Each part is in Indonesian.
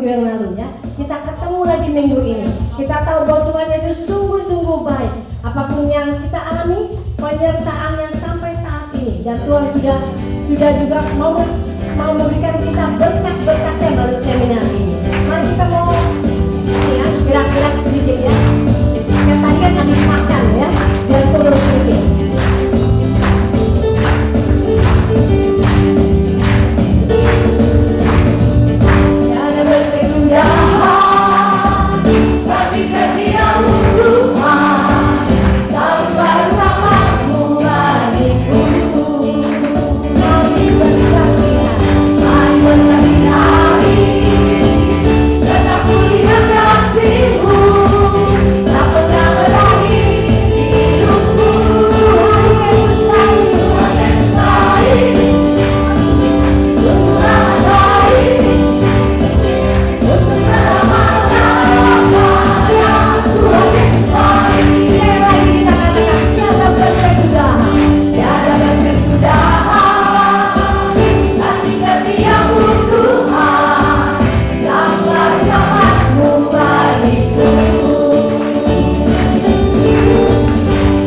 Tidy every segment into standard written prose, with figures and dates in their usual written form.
minggu yang lalu ya. Kita ketemu lagi minggu ini. Kita tahu bahwa Tuhan Yesus sungguh-sungguh baik. Apapun yang kita alami, penyertaannya sampai saat ini. Dan Tuhan sudah juga mau memberikan kita berkat-berkatnya melalui seminar ini. Mari kita mau ya, gerak-gerak sedikit ya. Yang tadi kan habis makan ya, biar turun sedikit. Jangan berkesudahan, kasih setiamu Tuhan, selalu bersamamu bagiku. Mari berlari, tetap kulihat kasih-Mu, tak pernah berakhir di hidupku. Tuhan Yesus baik, sungguh amat baik, untuk selama-lamanya. Tuhan Yesus baik. Sekali lagi kita katakan, tiada berkesudahan, tiada berkesudahan, kasih setiamu Tuhan, selalu bersamamu bagiku.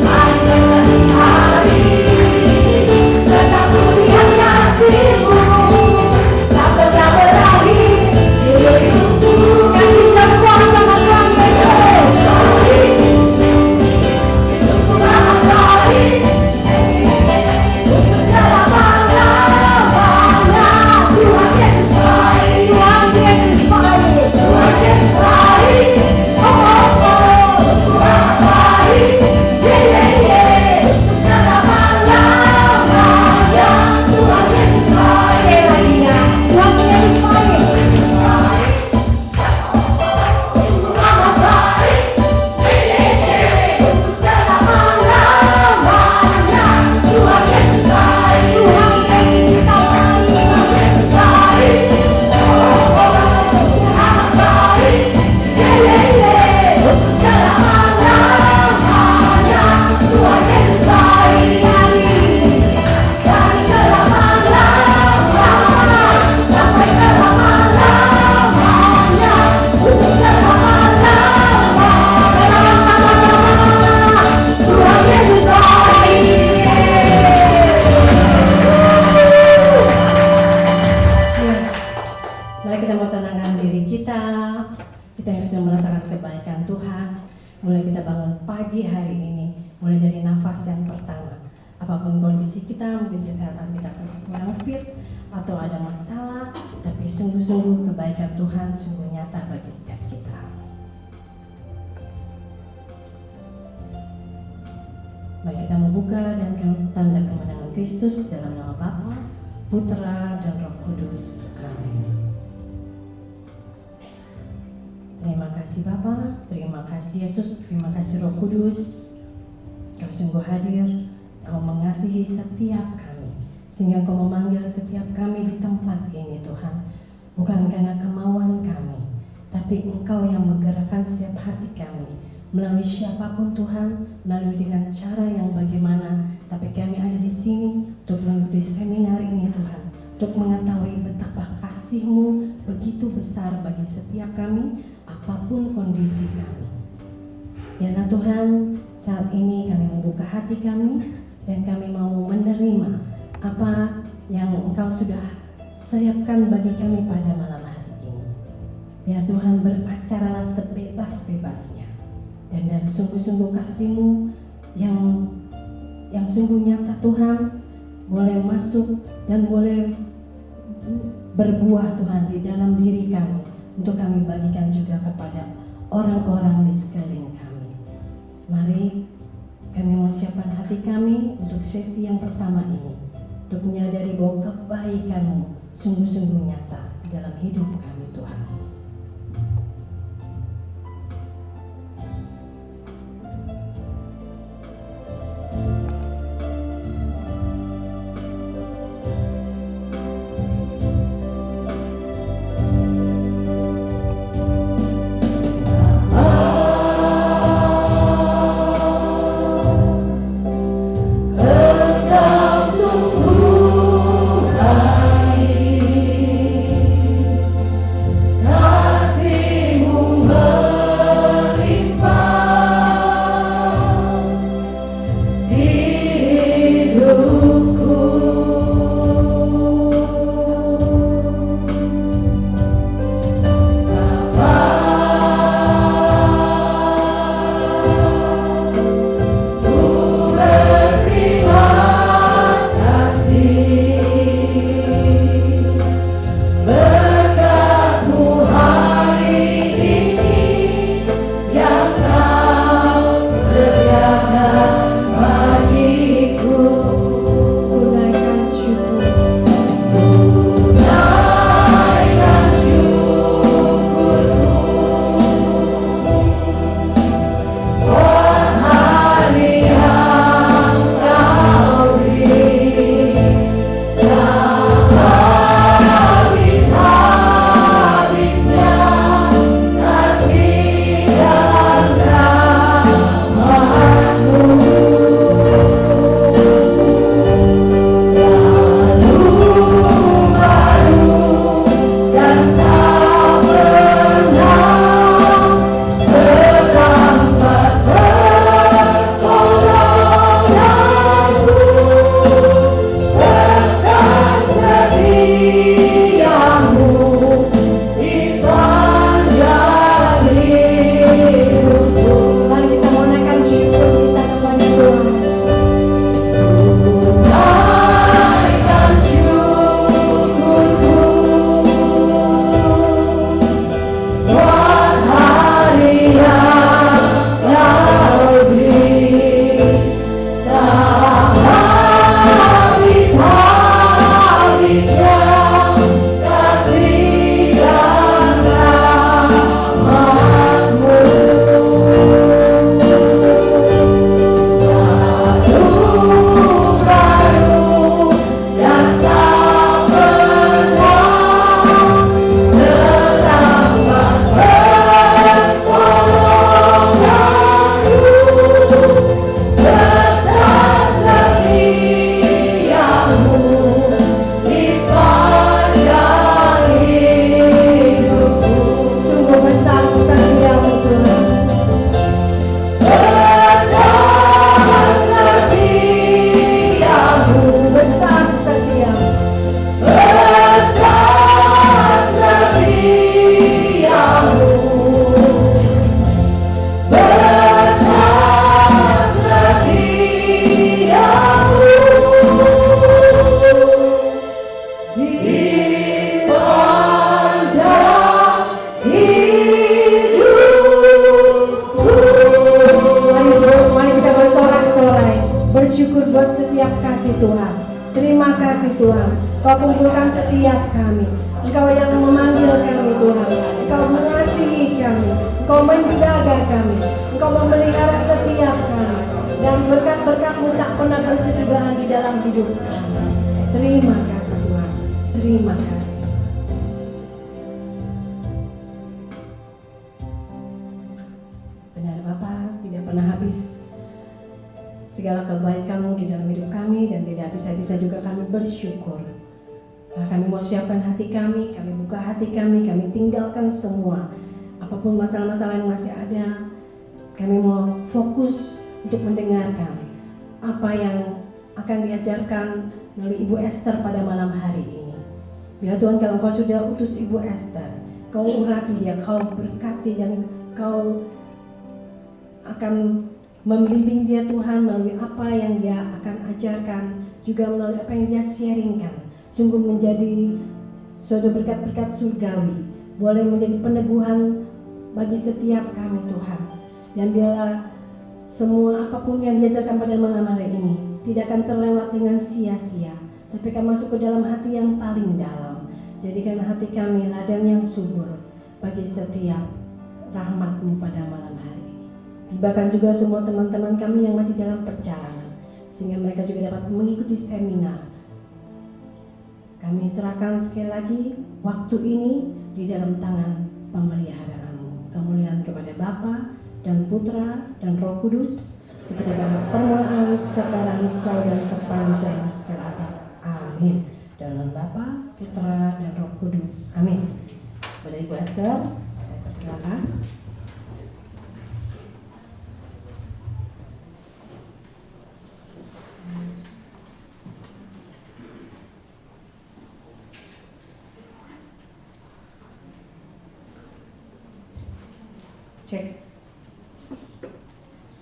Hari-hari tetap kulihat kasih-Mu, tak pernah berakhir di hidupku. Kasih jempol sama Tuhan Yesus. Sungguh amat baik, untuk selama-lamanya. Tuhan Yesus baik, Tuhan Yesus baik, Tuhan Yesus baik. Oh, oh, oh, sungguh amat baik, untuk selama-lamanya. Tuhan Yesus baik. Sekali lagi ya, Tuhan Yesus baik. Sungguh amat baik, untuk selama-lamanya. Tuhan Yesus baik, Tuhan Yesus baik. Oh, oh, sungguh amat baik, untuk selama-lamanya. Tuhan Yesus baik. Dari selama-lamanya sampai selama-lamanya, untuk selama-lamanya. Tuhan Yesus baik. Mari kita mau tenangkan diri kita. Kita yang sudah merasakan kebaikan Tuhan, mulai kita bangun pagi hari ini, mulai dari nafas yang pertama. Apapun kondisi kita, mungkin kesehatan kita kurang fit atau ada masalah, tapi sungguh-sungguh kebaikan Tuhan sungguh nyata bagi setiap kita. Mari kita membuka dan tanda kemenangan Kristus dalam nama Bapa, Putra, dan Roh Kudus. Amin. Terima kasih Bapa, terima kasih Yesus, terima kasih Roh Kudus. Kau sungguh hadir, Kau mengasihi setiap kami, sehingga Kau memanggil setiap kami di tempat ini Tuhan. Bukan karena kemauan kami, tapi Engkau yang menggerakkan setiap hati kami, melalui siapapun Tuhan, melalui dengan cara yang bagaimana. Tapi kami ada di sini untuk mengikuti seminar ini Tuhan, untuk mengetahui betapa kasih-Mu begitu besar bagi setiap kami, apapun kondisi kami. Ya Tuhan, saat ini kami membuka hati kami dan kami mau menerima apa yang Engkau sudah siapkan bagi kami pada malam hari ini. Biar Tuhan berpacaralah sebebas-bebasnya, dan dari sungguh-sungguh kasih-Mu yang sungguh nyata Tuhan, boleh masuk dan boleh berbuah Tuhan di dalam diri kami, untuk kami bagikan juga kepada orang-orang di sekeliling kami. Mari kami mau siapkan hati kami untuk sesi yang pertama ini, untuk menyadari bahwa kebaikan-Mu sungguh-sungguh nyata di dalam hidup kami Tuhan. Engkau sungguh baik. Kau kumpulkan setiap kami. Engkau yang memanggil kami Tuhan. Engkau mengasihi kami. Engkau menjaga kami. Engkau memelihara setiap kami. Dan berkat-berkat-Mu tak pernah berkesudahan di dalam hidup kami. Terima kasih Tuhan. Terima kasih. Benar Bapa, tidak pernah habis segala kebaikan-Mu di dalam hidup kami, dan tidak bisa-bisa juga kami bersyukur. Kami mau siapkan hati kami buka hati kami tinggalkan semua. Apapun masalah-masalah yang masih ada, kami mau fokus untuk mendengarkan apa yang akan diajarkan melalui Ibu Esther pada malam hari ini. Biar Tuhan, kalau Kau sudah utus Ibu Esther, Kau urapi dia, Kau berkati, dan Kau akan membimbing dia Tuhan melalui apa yang dia akan ajarkan, juga melalui apa yang dia sharingkan. Sungguh menjadi suatu berkat-berkat surgawi, boleh menjadi peneguhan bagi setiap kami Tuhan. Dan biarlah semua apapun yang diajarkan pada malam hari ini tidak akan terlewat dengan sia-sia, tapi akan masuk ke dalam hati yang paling dalam. Jadikan hati kami ladang yang subur bagi setiap rahmat-Mu pada malam hari ini. Tibakan juga semua teman-teman kami yang masih dalam perjalanan, sehingga mereka juga dapat mengikuti seminar. Kami serahkan sekali lagi waktu ini di dalam tangan pemeliharaan-Mu. Kemuliaan kepada Bapa dan Putra dan Roh Kudus, seperti pada permulaan, sekarang, dan sepanjang segala abad. Amin. Dalam Bapa, Putra dan Roh Kudus. Amin. Kepada Ibu Esther, saya persilakan. Cek.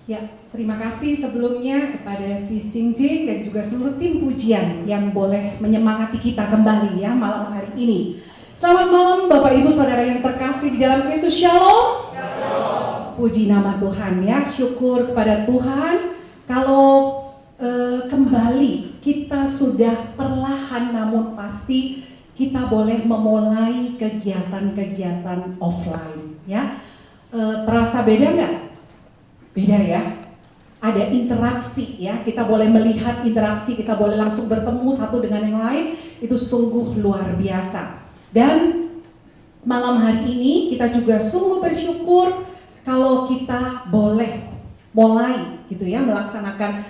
Ya, terima kasih sebelumnya kepada Sis Jingjing dan juga seluruh tim pujian yang boleh menyemangati kita kembali ya malam hari ini. Selamat malam Bapak Ibu Saudara yang terkasih di dalam Kristus. Shalom. Shalom. Puji nama Tuhan ya, syukur kepada Tuhan kalau kembali kita sudah perlahan namun pasti kita boleh memulai kegiatan-kegiatan offline ya. Terasa beda nggak? Beda ya. Ada interaksi ya, kita boleh melihat interaksi, kita boleh langsung bertemu satu dengan yang lain, itu sungguh luar biasa. Dan malam hari ini kita juga sungguh bersyukur kalau kita boleh mulai gitu ya melaksanakan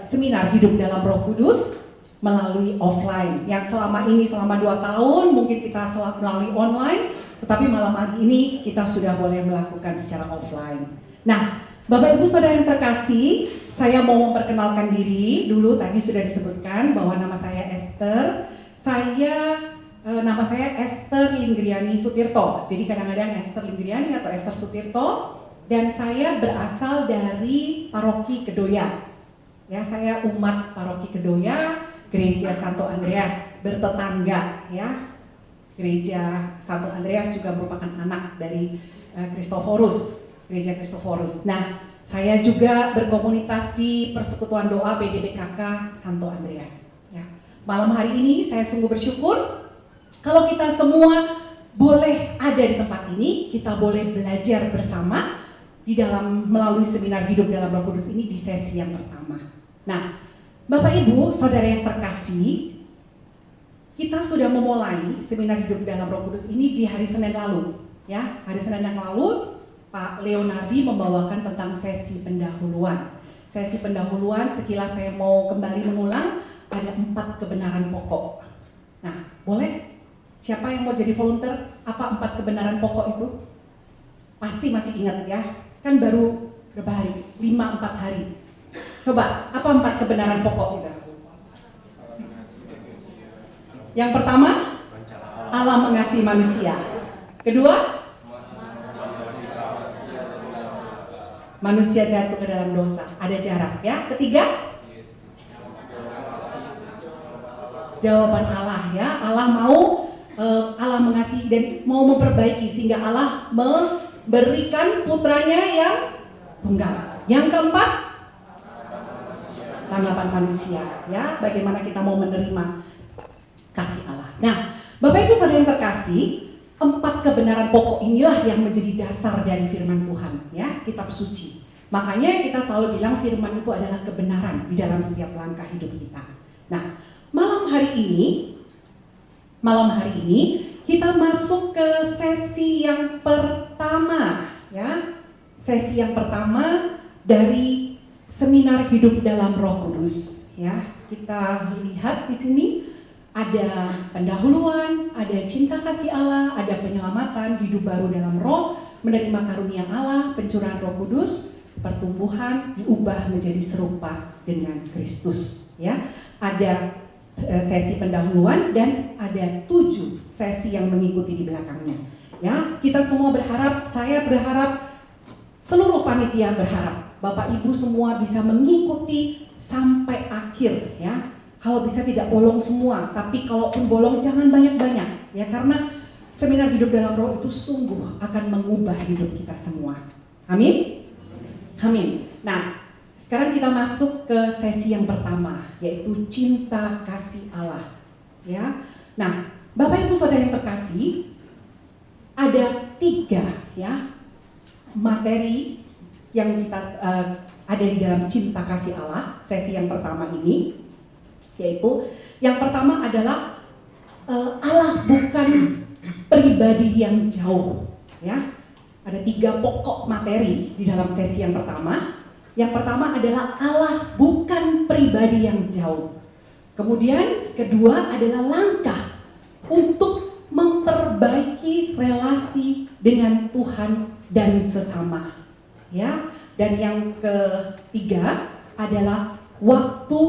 seminar hidup dalam Roh Kudus melalui offline. Yang selama ini selama 2 tahun mungkin kita melalui online, tetapi malam hari ini kita sudah boleh melakukan secara offline. Nah, Bapak Ibu Saudara yang terkasih, saya mau memperkenalkan diri dulu. Tadi sudah disebutkan bahwa nama saya Esther. Nama saya Esther Linggriani Sutirto. Jadi kadang-kadang Esther Linggriani atau Esther Sutirto. Dan saya berasal dari Paroki Kedoya. Ya, saya umat Paroki Kedoya, Gereja Santo Andreas, bertetangga ya. Gereja Santo Andreas juga merupakan anak dari Kristoforus, Gereja Kristoforus. Nah, saya juga berkomunitas di Persekutuan Doa PDBKK Santo Andreas. Ya. Malam hari ini saya sungguh bersyukur kalau kita semua boleh ada di tempat ini, kita boleh belajar bersama di dalam melalui seminar hidup dalam Roh Kudus ini di sesi yang pertama. Nah, Bapak Ibu, Saudara yang terkasih, kita sudah memulai seminar hidup dalam Roh Kudus ini di hari Senin lalu. Ya, hari Senin yang lalu Pak Leonardi membawakan tentang sesi pendahuluan. Sesi pendahuluan sekilas saya mau kembali mengulang, ada 4 kebenaran pokok. Nah, boleh? Siapa yang mau jadi volunteer? Apa 4 kebenaran pokok itu? Pasti masih ingat ya, kan baru berapa hari? 5-4 hari. Coba, apa 4 kebenaran pokok itu? Yang pertama, Allah mengasihi manusia. Kedua, manusia jatuh ke dalam dosa. Ada jarak ya. Ketiga, jawaban Allah ya. Allah mengasihi dan mau memperbaiki sehingga Allah memberikan putranya yang tunggal. Yang keempat, tanggapan manusia ya. Bagaimana kita mau menerima. kasih Allah. Nah, Bapak Ibu Saudara yang terkasih, 4 kebenaran pokok inilah yang menjadi dasar dari firman Tuhan, ya, kitab suci. Makanya kita selalu bilang firman itu adalah kebenaran di dalam setiap langkah hidup kita. Nah, malam hari ini kita masuk ke sesi yang pertama, ya. Sesi yang pertama dari seminar hidup dalam Roh Kudus, ya. Kita lihat di sini ada pendahuluan, ada cinta kasih Allah, ada penyelamatan, hidup baru dalam Roh, menerima karunia Allah, pencurahan Roh Kudus, pertumbuhan, diubah menjadi serupa dengan Kristus, ya. Ada sesi pendahuluan dan ada 7 sesi yang mengikuti di belakangnya, ya. Kita semua berharap, saya berharap, seluruh panitia berharap Bapak Ibu semua bisa mengikuti sampai akhir, ya. Kalau bisa tidak bolong semua, tapi kalaupun bolong jangan banyak-banyak, ya, karena seminar hidup dalam Roh itu sungguh akan mengubah hidup kita semua. Amin? Amin. Nah, sekarang kita masuk ke sesi yang pertama, yaitu cinta kasih Allah, ya. Nah, Bapak Ibu Saudara yang terkasih, ada 3, ya, materi yang kita ada di dalam cinta kasih Allah, sesi yang pertama ini, yaitu yang pertama adalah Allah bukan pribadi yang jauh, ya. Ada 3 pokok materi di dalam sesi yang pertama. Yang pertama adalah Allah bukan pribadi yang jauh. Kemudian kedua adalah langkah untuk memperbaiki relasi dengan Tuhan dan sesama, ya. Dan yang ketiga adalah waktu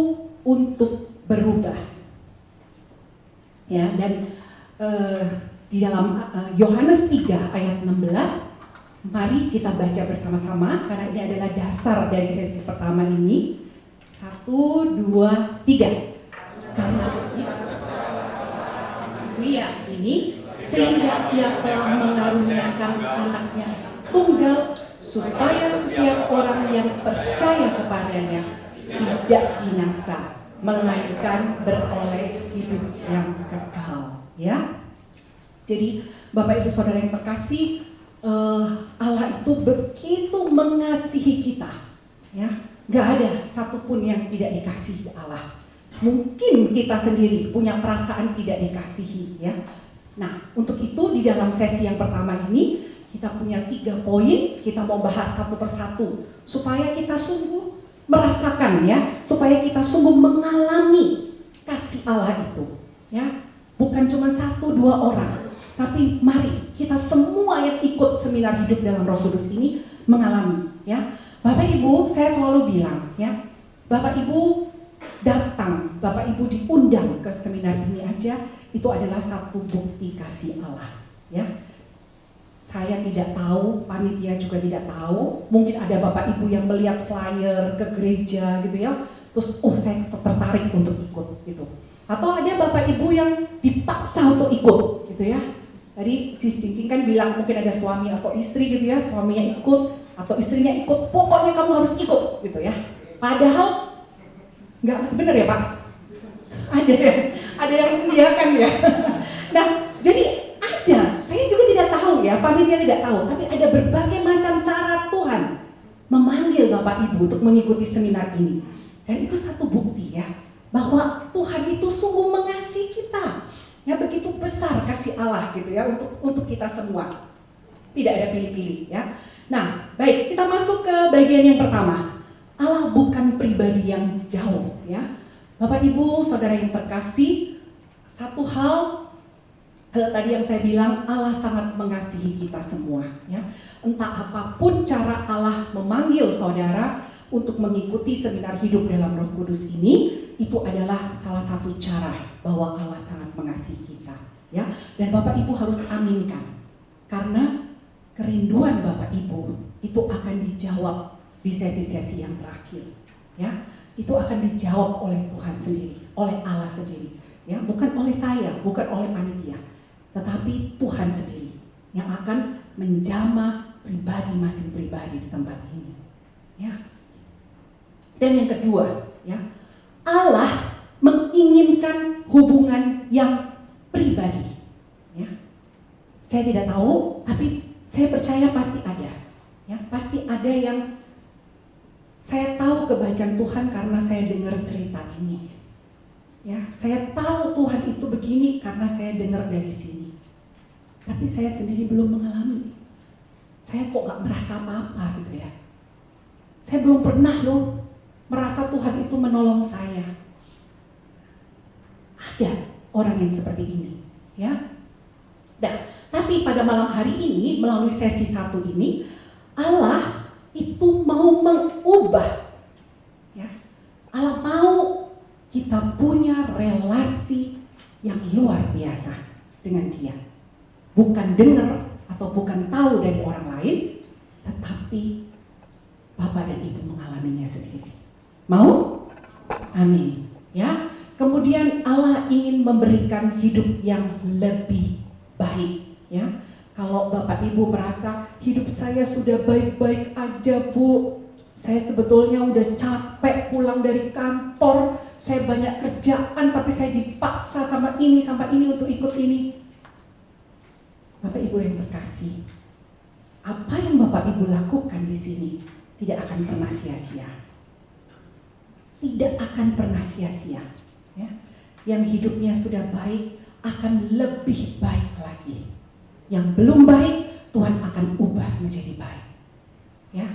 untuk berubah, ya. Dan di dalam Yohanes 3 ayat 16, mari kita baca bersama-sama karena ini adalah dasar dari sesi pertama ini. 1, 2, 3. Karena Dia ini sehingga Ia telah mengaruniakan anaknya tunggal supaya setiap orang yang percaya kepadanya tidak binasa, melainkan beroleh hidup yang kekal, ya. Jadi Bapak Ibu Saudara yang terkasih, Allah itu begitu mengasihi kita, ya. Gak ada satupun yang tidak dikasihi Allah. Mungkin kita sendiri punya perasaan tidak dikasihi, ya. Nah, untuk itu di dalam sesi yang pertama ini kita punya 3 poin, kita mau bahas satu persatu supaya kita sungguh merasakan, ya, supaya kita sungguh mengalami kasih Allah itu, ya. Bukan cuma 1-2 orang, tapi mari kita semua yang ikut seminar hidup dalam Roh Kudus ini mengalami, ya. Bapak Ibu, saya selalu bilang, ya, Bapak Ibu datang, Bapak Ibu diundang ke seminar ini aja, itu adalah satu bukti kasih Allah, ya. Saya tidak tahu, panitia juga tidak tahu. Mungkin ada Bapak Ibu yang melihat flyer ke gereja gitu, ya, terus saya tertarik untuk ikut gitu. Atau ada Bapak Ibu yang dipaksa untuk ikut gitu, ya. Tadi Sis Cincin kan bilang mungkin ada suami atau istri gitu, ya, suaminya ikut atau istrinya ikut, pokoknya kamu harus ikut gitu, ya. Padahal nggak benar, ya Pak. Ada yang mengiyakan, ya. Nah, jadi saya juga tidak tahu, ya, panitia tidak tahu, tapi ada berbagai macam cara Tuhan memanggil Bapak Ibu untuk mengikuti seminar ini. Dan itu satu bukti, ya, bahwa Tuhan itu sungguh mengasihi kita. Ya, begitu besar kasih Allah gitu, ya, untuk kita semua. Tidak ada pilih-pilih, ya. Nah, baik, kita masuk ke bagian yang pertama. Allah bukan pribadi yang jauh, ya. Bapak Ibu Saudara yang terkasih, satu hal tadi yang saya bilang, Allah sangat mengasihi kita semua, ya. Entah apapun cara Allah memanggil saudara untuk mengikuti seminar hidup dalam Roh Kudus ini, itu adalah salah satu cara bahwa Allah sangat mengasihi kita, ya. Dan Bapak Ibu harus aminkan, karena kerinduan Bapak Ibu itu akan dijawab di sesi-sesi yang terakhir, ya. Itu akan dijawab oleh Tuhan sendiri, oleh Allah sendiri, ya, bukan oleh saya, bukan oleh panitia, tetapi Tuhan sendiri yang akan menjamah pribadi masing pribadi di tempat ini, ya. Dan yang kedua, ya, Allah menginginkan hubungan yang pribadi. Ya. Saya tidak tahu, tapi saya percaya pasti ada. Ya, pasti ada yang saya tahu kebaikan Tuhan karena saya dengar cerita ini. Ya, saya tahu Tuhan itu begini karena saya dengar dari sini. Tapi saya sendiri belum mengalami. Saya kok gak merasa apa-apa gitu ya. Saya belum pernah loh merasa Tuhan itu menolong saya. Ada orang yang seperti ini, ya. Nah, tapi pada malam hari ini melalui sesi 1 ini, Allah itu mau mengubah, ya. Allah mau kita punya relasi yang luar biasa dengan Dia. Bukan dengar atau bukan tahu dari orang lain, tetapi Bapak dan Ibu mengalaminya sendiri. Mau? Amin. Ya. Kemudian Allah ingin memberikan hidup yang lebih baik. Ya. Kalau Bapak Ibu merasa hidup saya sudah baik-baik aja, Bu. Saya sebetulnya udah capek pulang dari kantor. Saya banyak kerjaan tapi saya dipaksa sama ini untuk ikut ini. Bapak Ibu yang terkasih, apa yang Bapak Ibu lakukan di sini tidak akan pernah sia-sia. Tidak akan pernah sia-sia. Ya. Yang hidupnya sudah baik akan lebih baik lagi. Yang belum baik, Tuhan akan ubah menjadi baik. Ya.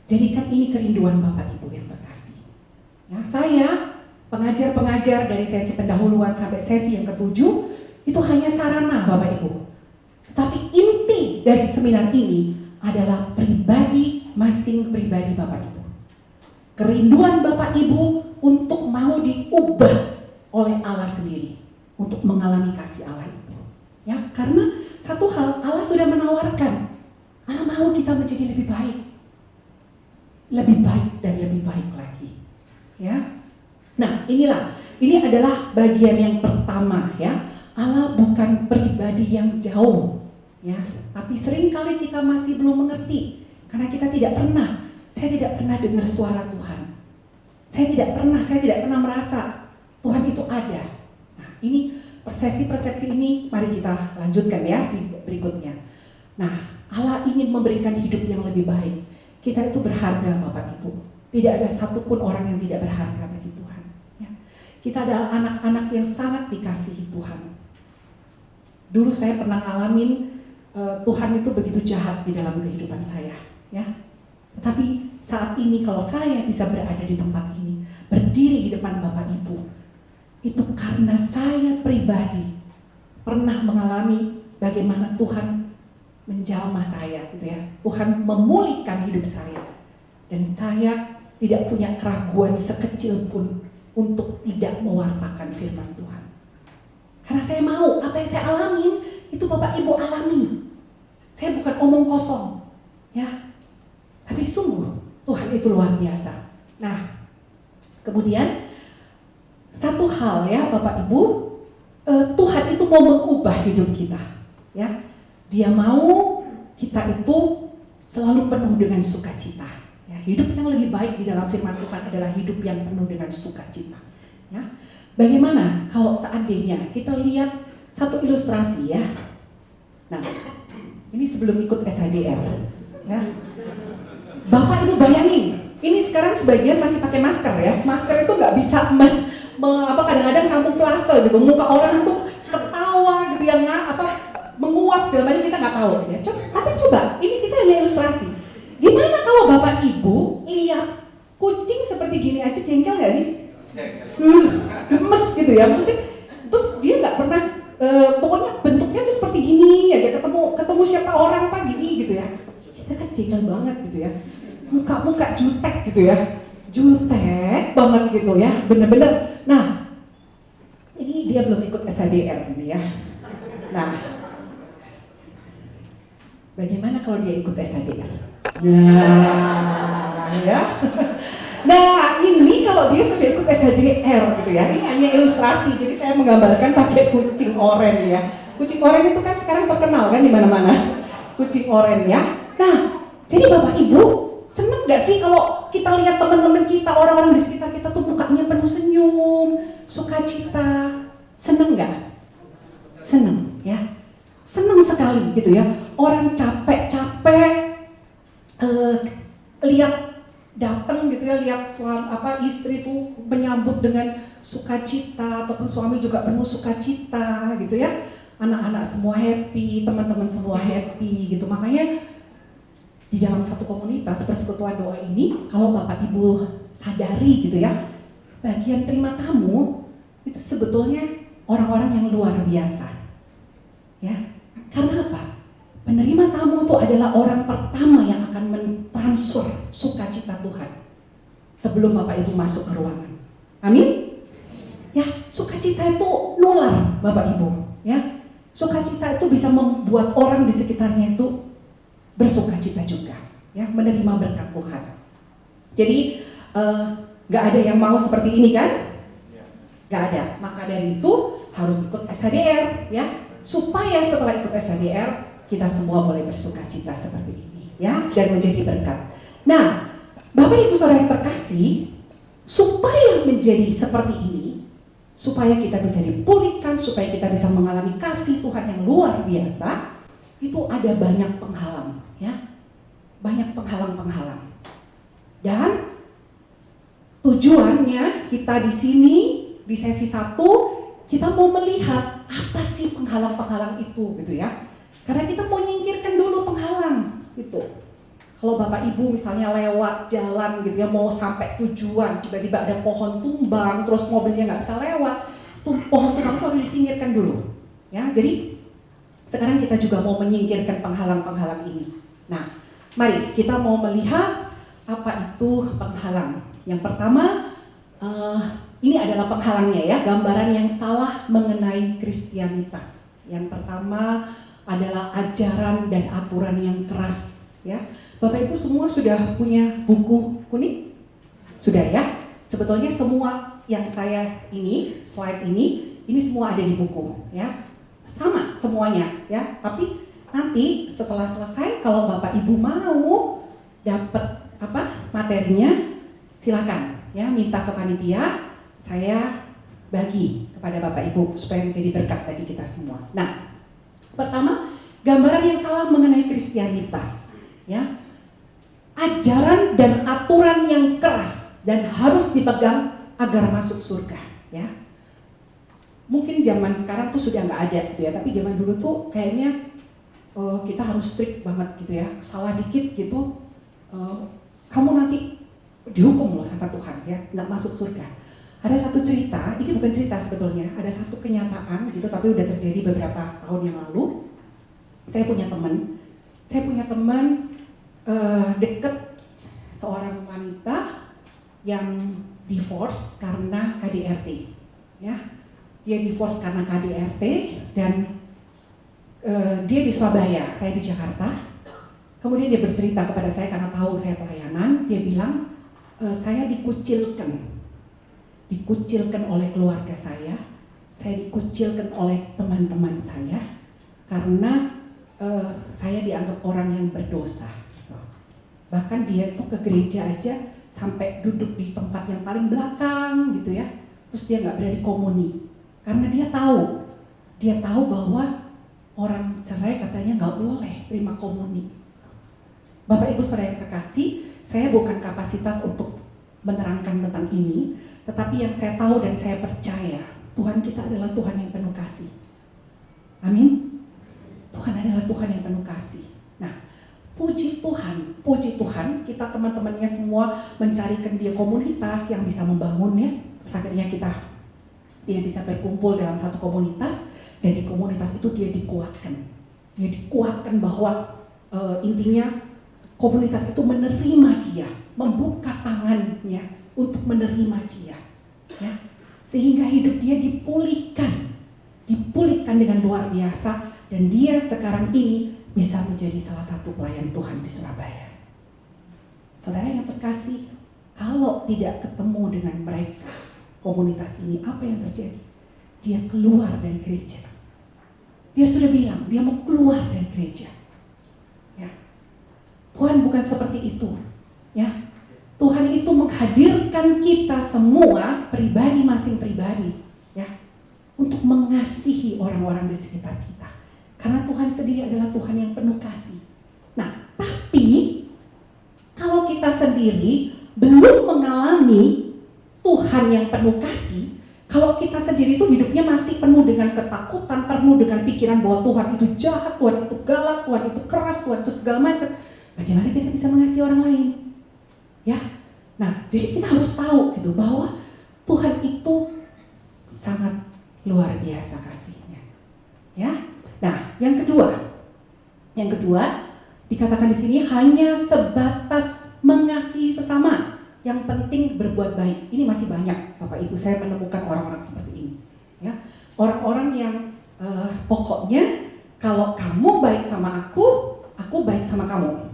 Jadikan ini kerinduan Bapak Ibu yang terkasih. Ya, saya pengajar-pengajar dari sesi pendahuluan sampai sesi yang ke-7 itu hanya sarana Bapak Ibu. Tetapi inti dari seminar ini adalah pribadi masing pribadi Bapak Ibu. Kerinduan Bapak Ibu untuk mau diubah oleh Allah sendiri untuk mengalami kasih Allah itu. Ya, karena satu hal Allah sudah menawarkan, Allah mau kita menjadi lebih baik dan lebih baik lagi. Ya, nah ini adalah bagian yang pertama ya. Allah bukan pribadi yang jauh, ya, tapi seringkali kita masih belum mengerti karena saya tidak pernah dengar suara Tuhan. Saya tidak pernah merasa Tuhan itu ada. Nah, ini persepsi ini mari kita lanjutkan ya di berikutnya. Nah, Allah ingin memberikan hidup yang lebih baik. Kita itu berharga Bapak Ibu. Tidak ada satupun orang yang tidak berharga bagi Tuhan. Ya. Kita adalah anak-anak yang sangat dikasihi Tuhan. Dulu saya pernah ngalamin Tuhan itu begitu jahat di dalam kehidupan saya. Ya. Tetapi saat ini kalau saya bisa berada di tempat ini, berdiri di depan Bapak Ibu, itu karena saya pribadi pernah mengalami bagaimana Tuhan menjamah saya gitu ya. Tuhan memulihkan hidup saya. Dan saya tidak punya keraguan sekecil pun untuk tidak mewartakan firman Tuhan. Karena saya mau apa yang saya alamin itu Bapak Ibu alami. Saya bukan omong kosong, ya. Tapi sungguh Tuhan itu luar biasa. Nah, kemudian satu hal ya Bapak Ibu, Tuhan itu mau mengubah hidup kita, ya. Dia mau kita itu selalu penuh dengan sukacita. Ya, hidup yang lebih baik di dalam firman Tuhan adalah hidup yang penuh dengan sukacita. Ya. Bagaimana kalau seandainya kita lihat satu ilustrasi ya. Nah, ini sebelum ikut SHDR. Ya. Bapak Ibu bayangin, ini sekarang sebagian masih pakai masker ya. Masker itu nggak bisa kadang-kadang kamuflase gitu. Muka orang tuh ketawa gitu yang menguap segala macam kita nggak tahu ya. Tapi coba, ini kita hanya ilustrasi. Gimana kalau Bapak Ibu lihat kucing seperti gini aja jengkel nggak sih? Gemes gitu ya. Maksudnya, terus dia nggak pernah, pokoknya bentuknya tuh seperti gini aja. Ketemu siapa orang apa gini gitu ya. Kita kan jengkel banget gitu ya. Muka jutek gitu ya. Jutek banget gitu ya. Bener-bener. Nah, ini dia belum ikut SHDR ini ya. Nah, bagaimana kalau dia ikut SHDR? Nah, ya. Nah, ini kalau dia sudah ikut SHDR gitu ya. Ini hanya ilustrasi. Jadi saya menggambarkan pakai kucing oren ya. Kucing oren itu kan sekarang terkenal kan di mana-mana. Kucing oren ya. Nah, jadi Bapak Ibu, seneng gak sih kalau kita lihat teman-teman kita, orang-orang di sekitar kita tuh mukanya penuh senyum, sukacita, seneng gak? sekali gitu ya. Orang capek-capek lihat datang gitu ya, lihat istri tuh menyambut dengan sukacita, ataupun suami juga penuh sukacita gitu ya. Anak-anak semua happy, teman-teman semua happy gitu. Makanya di dalam satu komunitas persekutuan doa ini, kalau Bapak Ibu sadari gitu ya, bagian terima tamu itu sebetulnya orang-orang yang luar biasa. Ya, karena apa? Penerima tamu itu adalah orang pertama yang akan mentransfer sukacita Tuhan sebelum Bapak Ibu masuk ke ruangan. Amin? Ya, sukacita itu nular Bapak Ibu. Ya, sukacita itu bisa membuat orang di sekitarnya itu bersukacita juga. Ya, menerima berkat Tuhan. Jadi gak ada yang mau seperti ini kan? Gak ada. Maka dari itu harus ikut SHDR ya, supaya setelah ikut SHDR kita semua boleh bersukacita seperti ini ya, dan menjadi berkat. Nah, Bapak Ibu Saudara yang terkasih, supaya menjadi seperti ini, supaya kita bisa dipulihkan, supaya kita bisa mengalami kasih Tuhan yang luar biasa, itu ada banyak penghalang ya. Banyak penghalang-penghalang. Dan tujuannya kita di sini di sesi 1 kita mau melihat apa sih penghalang-penghalang itu gitu ya. Karena kita mau nyingkirkan dulu penghalang gitu. Kalau Bapak Ibu misalnya lewat jalan gitu ya, mau sampai tujuan, tiba-tiba ada pohon tumbang, terus mobilnya nggak bisa lewat, pohon tumbang itu harus disingkirkan dulu. Ya, jadi sekarang kita juga mau menyingkirkan penghalang-penghalang ini. Nah, mari kita mau melihat apa itu penghalang. Yang pertama, ini adalah penghalangnya ya, gambaran yang salah mengenai Kristianitas. Yang pertama adalah ajaran dan aturan yang keras ya. Bapak Ibu semua sudah punya buku kuning? Sudah ya? Sebetulnya semua yang saya slide ini semua ada di buku ya. Sama semuanya ya. Tapi nanti setelah selesai kalau Bapak Ibu mau dapat materinya, silakan ya, minta ke panitia, saya bagi kepada Bapak Ibu supaya menjadi berkat bagi kita semua. Nah, pertama, gambaran yang salah mengenai Kristianitas ya. Ajaran dan aturan yang keras dan harus dipegang agar masuk surga ya. Mungkin zaman sekarang tuh sudah nggak ada gitu ya, tapi zaman dulu tuh kayaknya kita harus strict banget gitu ya. Salah dikit gitu kamu nanti dihukum loh sama Tuhan ya, nggak masuk surga. Ada satu cerita, ini bukan cerita sebetulnya, ada satu kenyataan gitu, tapi udah terjadi beberapa tahun yang lalu. Saya punya teman deket seorang wanita yang divorce karena KDRT ya. Dia divorce karena KDRT dan dia di Surabaya, saya di Jakarta. Kemudian dia bercerita kepada saya karena tahu saya pelayanan, dia bilang saya dikucilkan oleh keluarga saya dikucilkan oleh teman-teman saya karena saya dianggap orang yang berdosa. Bahkan dia tuh ke gereja aja sampai duduk di tempat yang paling belakang gitu ya. Terus dia nggak berani komuni karena dia tahu bahwa orang cerai katanya nggak boleh terima komuni. Bapak Ibu Saudara yang terkasih, saya bukan kapasitas untuk menerangkan tentang ini, tetapi yang saya tahu dan saya percaya Tuhan kita adalah Tuhan yang penuh kasih. Amin. Tuhan adalah Tuhan yang penuh kasih. Nah, puji Tuhan, kita teman-temannya semua mencarikan dia komunitas yang bisa membangunnya. Terus akhirnya dia bisa berkumpul dalam satu komunitas, dan di komunitas itu dia dikuatkan bahwa intinya komunitas itu menerima dia, membuka tangannya untuk menerima dia, ya. Sehingga hidup dia dipulihkan dengan luar biasa, dan dia sekarang ini bisa menjadi salah satu pelayan Tuhan di Surabaya. Saudara yang terkasih, kalau tidak ketemu dengan mereka, komunitas ini, apa yang terjadi? Dia keluar dari gereja. Dia sudah bilang, dia mau keluar dari gereja. Ya. Tuhan bukan seperti itu. Ya. Tuhan itu menghadirkan kita semua, pribadi masing pribadi, ya, untuk mengasihi orang-orang di sekitar kita. Karena Tuhan sendiri adalah Tuhan yang penuh kasih. Nah, tapi kalau kita sendiri belum mengalami Tuhan yang penuh kasih, kalau kita sendiri itu hidupnya masih penuh dengan ketakutan, penuh dengan pikiran bahwa Tuhan itu jahat, Tuhan itu galak, Tuhan itu keras, Tuhan itu segala macam, bagaimana kita bisa mengasihi orang lain? Ya, nah jadi kita harus tahu gitu bahwa Tuhan itu sangat luar biasa kasihnya. Ya, nah yang kedua dikatakan di sini hanya sebatas mengasihi sesama. Yang penting berbuat baik. Ini masih banyak Bapak Ibu, saya menemukan orang-orang seperti ini. Ya, orang-orang yang pokoknya kalau kamu baik sama aku baik sama kamu.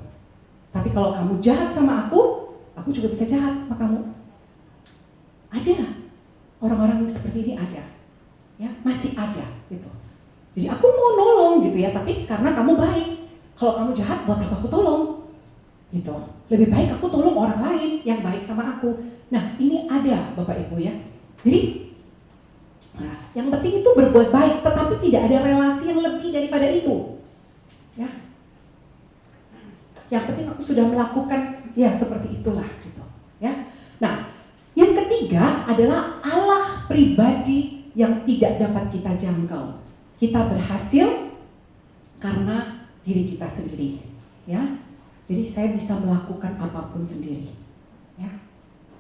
Tapi kalau kamu jahat sama aku juga bisa jahat sama kamu. Ada orang-orang seperti ini, ada, ya masih ada gitu. Jadi aku mau nolong gitu ya, tapi karena kamu baik. Kalau kamu jahat, buat apa aku tolong? Gitu. Lebih baik aku tolong orang lain yang baik sama aku. Nah, ini ada Bapak Ibu ya. Jadi, nah, yang penting itu berbuat baik, tetapi tidak ada relasi yang lebih daripada itu. Ya. Yang penting aku sudah melakukan, ya seperti itulah gitu. Ya. Nah, yang ketiga adalah Allah pribadi yang tidak dapat kita jangkau. Kita berhasil karena diri kita sendiri. Ya. Jadi saya bisa melakukan apapun sendiri. Ya.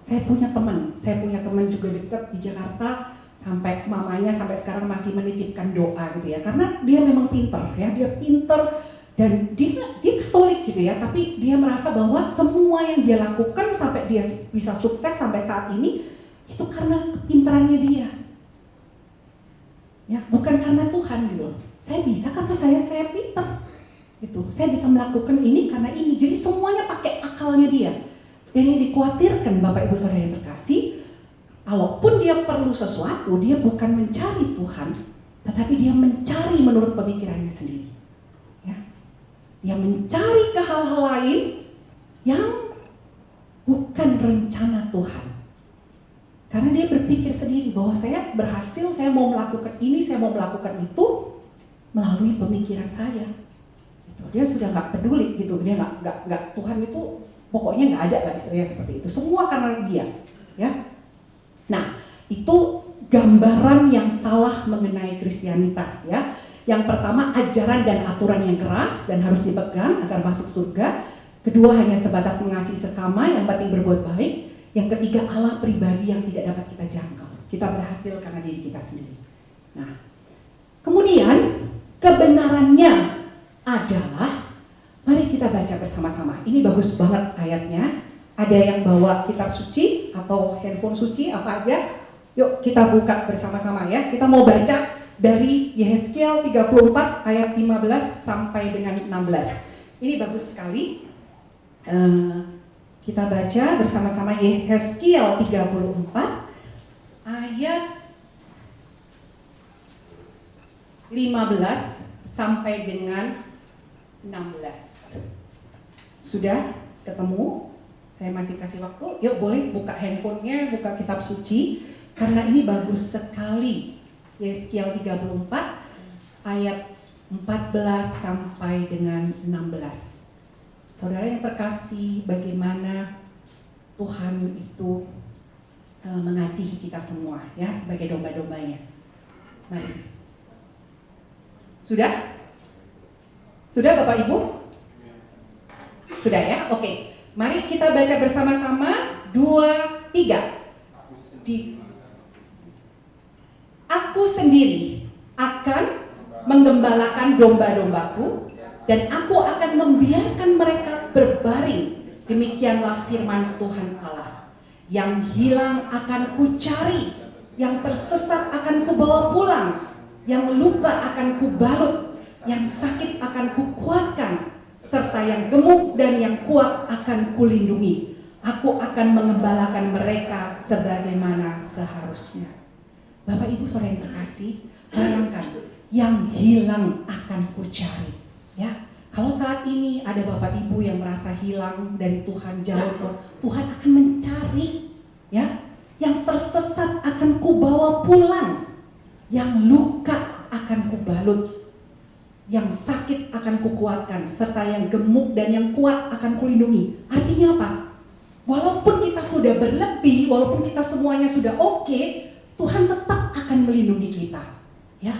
Saya punya teman juga dekat di Jakarta, sampai mamanya sampai sekarang masih menitipkan doa gitu ya. Karena dia memang pinter ya, dia pinter dan dia Katolik gitu ya, tapi dia merasa bahwa semua yang dia lakukan sampai dia bisa sukses sampai saat ini itu karena kepintarannya dia. Ya, bukan karena Tuhan gitu. Saya bisa karena saya pinter. Gitu. Saya bisa melakukan ini karena ini. Jadi semuanya pakai akalnya dia. Dan yang dikhawatirkan Bapak Ibu Saudara yang terkasih, walaupun dia perlu sesuatu, dia bukan mencari Tuhan, tetapi dia mencari menurut pemikirannya sendiri. Ya. Dia mencari ke hal-hal lain yang bukan rencana Tuhan. Karena dia berpikir sendiri bahwa saya berhasil, saya mau melakukan ini, saya mau melakukan itu melalui pemikiran saya. Dia sudah nggak peduli gitu, dia nggak Tuhan itu pokoknya nggak ada lagi seperti itu. Semua karena dia, ya. Nah, itu gambaran yang salah mengenai Kristianitas ya. Yang pertama, ajaran dan aturan yang keras dan harus dipegang agar masuk surga. Kedua, hanya sebatas mengasihi sesama, yang penting berbuat baik. Yang ketiga, Allah pribadi yang tidak dapat kita jangkau. Kita berhasil karena diri kita sendiri. Nah, kemudian kebenarannya adalah, mari kita baca bersama-sama. Ini bagus banget ayatnya. Ada yang bawa kitab suci atau handphone suci apa aja? Yuk kita buka bersama-sama ya. Kita mau baca dari Yehezkiel 34 ayat 15 sampai dengan 16. Ini bagus sekali. Kita baca bersama-sama Yehezkiel 34 ayat 15 sampai dengan 16. Sudah ketemu? Saya masih kasih waktu. Yuk boleh buka handphonenya, buka kitab suci, karena ini bagus sekali. Yehezkiel 34 ayat 14 sampai dengan 16. Saudara yang terkasih, bagaimana Tuhan itu mengasihi kita semua ya sebagai domba-dombanya. Mari. Sudah? Sudah Bapak Ibu? Sudah ya? Oke. Mari kita baca bersama-sama 2, 3. Aku sendiri akan menggembalakan domba-dombaku dan aku akan membiarkan mereka berbaring. Demikianlah firman Tuhan Allah. Yang hilang akan kucari, yang tersesat akan kubawa pulang, yang luka akan kubalut, yang sakit akan kukuatkan, serta yang gemuk dan yang kuat akan kulindungi. Aku akan mengembalakan mereka sebagaimana seharusnya. Bapak Ibu Saudara yang terkasih, bayangkan, yang hilang akan kucari. Ya, kalau saat ini ada Bapak Ibu yang merasa hilang dari Tuhan, jauh, Tuhan akan mencari. Ya, yang tersesat akan kubawa pulang, yang luka akan kubalut. yang sakit akan kukuatkan, serta yang gemuk dan yang kuat akan kulindungi. Artinya apa? Walaupun kita sudah berlebih, walaupun kita semuanya sudah oke, Tuhan tetap akan melindungi kita. Ya,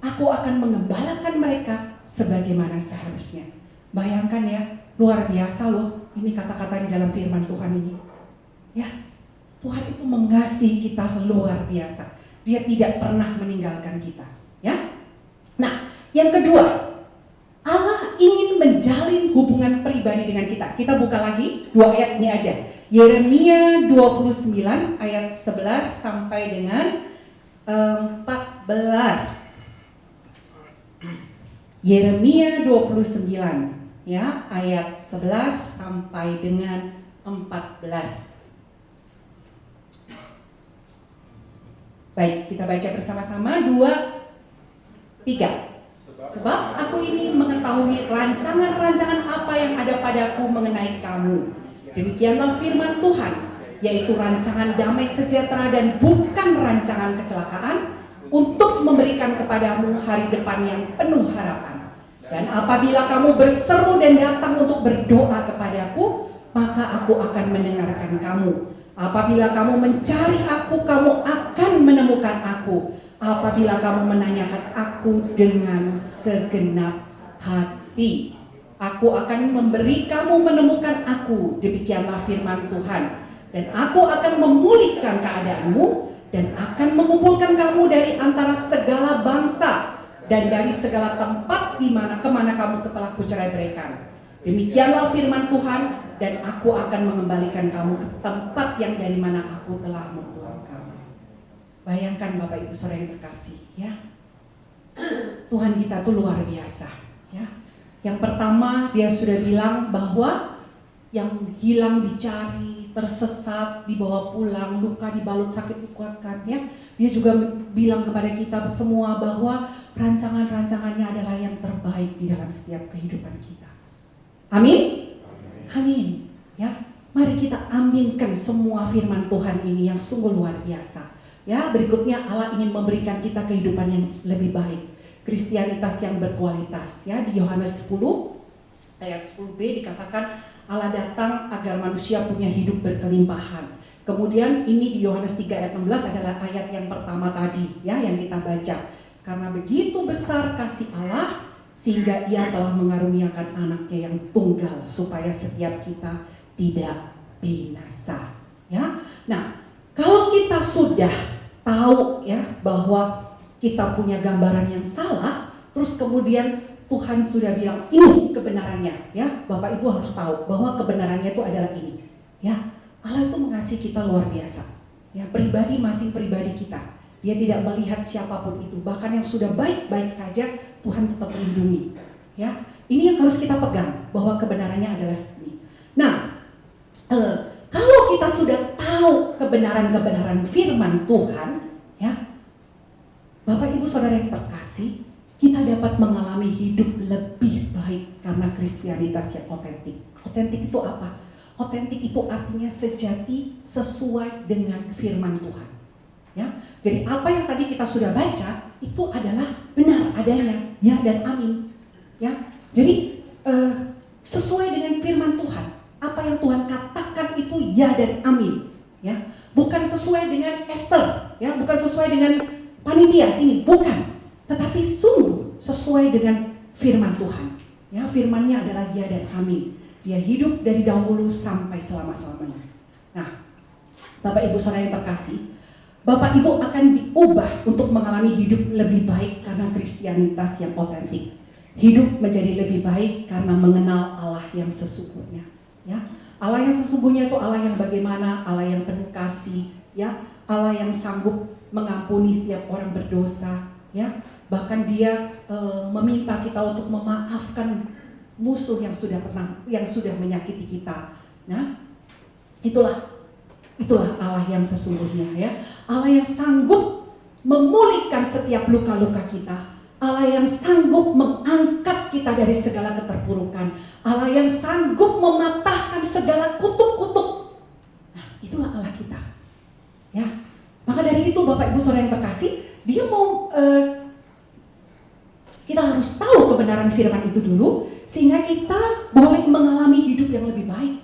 aku akan mengembalakan mereka sebagaimana seharusnya. Bayangkan ya, luar biasa loh ini kata-kata di dalam firman Tuhan ini. Ya, Tuhan itu mengasihi kita luar biasa. Dia tidak pernah meninggalkan kita. Ya, nah yang kedua, Allah ingin menjalin hubungan pribadi dengan kita. Kita buka lagi 2 ayat ini aja. Yeremia 29 ayat 11 sampai dengan 14. Yeremia 29 ya, ayat 11 sampai dengan 14. Baik, kita baca bersama-sama 2, 3. Sebab aku ini mengetahui rancangan-rancangan apa yang ada padaku mengenai kamu. Demikianlah firman Tuhan, yaitu rancangan damai sejahtera dan bukan rancangan kecelakaan, untuk memberikan kepadamu hari depan yang penuh harapan. Dan apabila kamu berseru dan datang untuk berdoa kepadaku, maka aku akan mendengarkan kamu. Apabila kamu mencari aku, kamu akan menemukan aku. Apabila kamu menanyakan aku dengan segenap hati, aku akan memberi kamu menemukan aku. Demikianlah firman Tuhan. Dan aku akan memulihkan keadaanmu dan akan mengumpulkan kamu dari antara segala bangsa dan dari segala tempat kemana kamu telah kucerai-beraikan. Demikianlah firman Tuhan, dan aku akan mengembalikan kamu ke tempat yang dari mana aku telah membuang kamu. Bayangkan Bapak Ibu Saudara yang terkasih, ya. Tuhan kita tuh luar biasa, ya. Yang pertama, dia sudah bilang bahwa yang hilang dicari, tersesat dibawa pulang, luka dibalut, sakit dikuatkan, ya. Dia juga bilang kepada kita semua bahwa rancangan-rancangannya adalah yang terbaik di dalam setiap kehidupan kita. Amin? Amin. Ya, mari kita aminkan semua firman Tuhan ini yang sungguh luar biasa. Ya, berikutnya Allah ingin memberikan kita kehidupan yang lebih baik, Kristianitas yang berkualitas. Ya, di Yohanes 10 ayat 10b dikatakan Allah datang agar manusia punya hidup berkelimpahan. Kemudian ini di Yohanes 3 ayat 16 adalah ayat yang pertama tadi, ya, yang kita baca. Karena begitu besar kasih Allah sehingga Ia telah mengaruniakan anaknya yang tunggal supaya setiap kita tidak binasa. Ya, nah, kalau kita sudah tahu, ya, bahwa kita punya gambaran yang salah, terus kemudian Tuhan sudah bilang ini kebenarannya, ya, Bapak Ibu harus tahu bahwa kebenarannya itu adalah ini, ya. Allah itu mengasihi kita luar biasa, ya, pribadi masing pribadi kita. Dia tidak melihat siapapun itu, bahkan yang sudah baik-baik saja Tuhan tetap melindungi, ya. Ini yang harus kita pegang bahwa kebenarannya adalah ini. Nah, kalau kita sudah tahu kebenaran-kebenaran firman Tuhan, ya, Bapak Ibu Saudara yang terkasih, kita dapat mengalami hidup lebih baik karena Kristianitas yang otentik. Otentik itu apa? Otentik itu artinya sejati, sesuai dengan firman Tuhan. Ya, jadi apa yang tadi kita sudah baca itu adalah benar adanya, ya dan amin. Ya, jadi sesuai dengan firman Tuhan. Apa yang Tuhan katakan itu ya dan amin, ya. Bukan sesuai dengan Esther, ya, bukan sesuai dengan panitia sini, bukan. Tetapi sungguh sesuai dengan firman Tuhan. Ya, firman-Nya adalah ya dan amin. Dia hidup dari dahulu sampai selama-lamanya. Nah, Bapak Ibu Saudara yang terkasih, Bapak Ibu akan diubah untuk mengalami hidup lebih baik karena Kristianitas yang otentik. Hidup menjadi lebih baik karena mengenal Allah yang sesungguhnya. Ya, Allah yang sesungguhnya itu Allah yang bagaimana? Allah yang penuh kasih, ya, Allah yang sanggup mengampuni setiap orang berdosa, ya. Bahkan Dia meminta kita untuk memaafkan musuh yang sudah menyakiti kita. Nah, itulah Allah yang sesungguhnya, ya. Allah yang sanggup memulihkan setiap luka-luka kita. Allah yang sanggup mengangkat kita dari segala keterpurukan. Allah yang sanggup mematahkan segala kutuk-kutuk. Nah, itulah Allah kita. Ya. Maka dari itu Bapak Ibu Saudara yang terkasih, Dia mau kita harus tahu kebenaran firman itu dulu, sehingga kita boleh mengalami hidup yang lebih baik.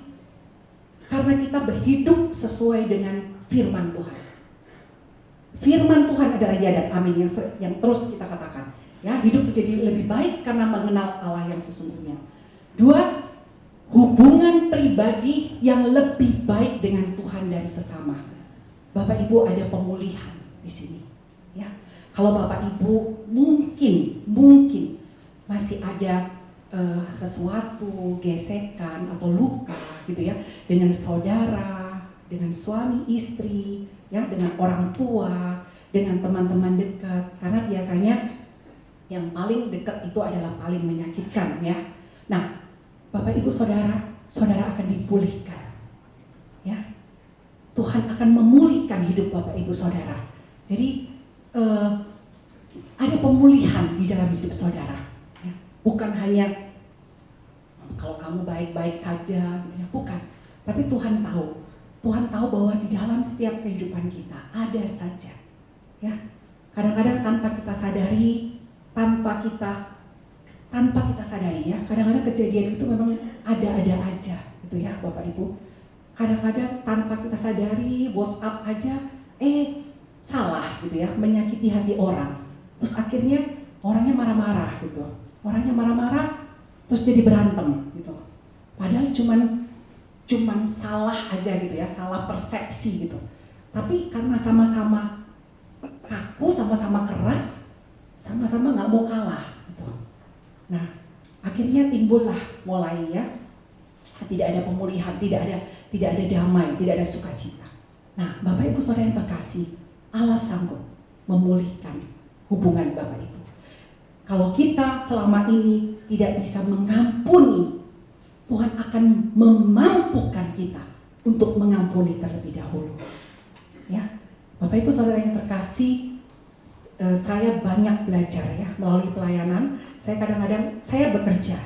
Karena kita berhidup sesuai dengan firman Tuhan. Firman Tuhan adalah ya dan amin yang terus kita katakan. Ya, hidup menjadi lebih baik karena mengenal Allah yang sesungguhnya. 2, hubungan pribadi yang lebih baik dengan Tuhan dan sesama. Bapak Ibu, ada pemulihan di sini. Ya, kalau Bapak Ibu mungkin masih ada sesuatu gesekan atau luka gitu ya dengan saudara, dengan suami istri, ya dengan orang tua, dengan teman-teman dekat. Karena biasanya yang paling dekat itu adalah paling menyakitkan ya. Nah, Bapak Ibu saudara akan dipulihkan. Ya. Tuhan akan memulihkan hidup Bapak Ibu saudara. Jadi ada pemulihan di dalam hidup saudara. Ya. Bukan hanya kalau kamu baik-baik saja gitu ya, bukan. Tapi Tuhan tahu bahwa di dalam setiap kehidupan kita ada saja. Ya. Kadang-kadang tanpa kita sadari, tanpa kita sadari ya, kadang-kadang kejadian itu memang ada-ada aja gitu ya Bapak Ibu. Kadang-kadang tanpa kita sadari, WhatsApp aja salah gitu ya, menyakiti hati orang. Terus akhirnya orangnya marah-marah gitu. Orangnya marah-marah terus jadi berantem gitu. Padahal cuman salah aja gitu ya, salah persepsi gitu. Tapi karena sama-sama kaku, sama-sama keras, sama-sama nggak mau kalah gitu. Nah, akhirnya timbullah mulai ya, tidak ada pemulihan, tidak ada damai, tidak ada sukacita. Nah, Bapak Ibu saudara yang terkasih, Allah sanggup memulihkan hubungan Bapak Ibu. Kalau kita selama ini tidak bisa mengampuni, Tuhan akan memampukan kita untuk mengampuni terlebih dahulu. Ya, Bapak Ibu saudara yang terkasih, saya banyak belajar ya melalui pelayanan. Saya kadang-kadang bekerja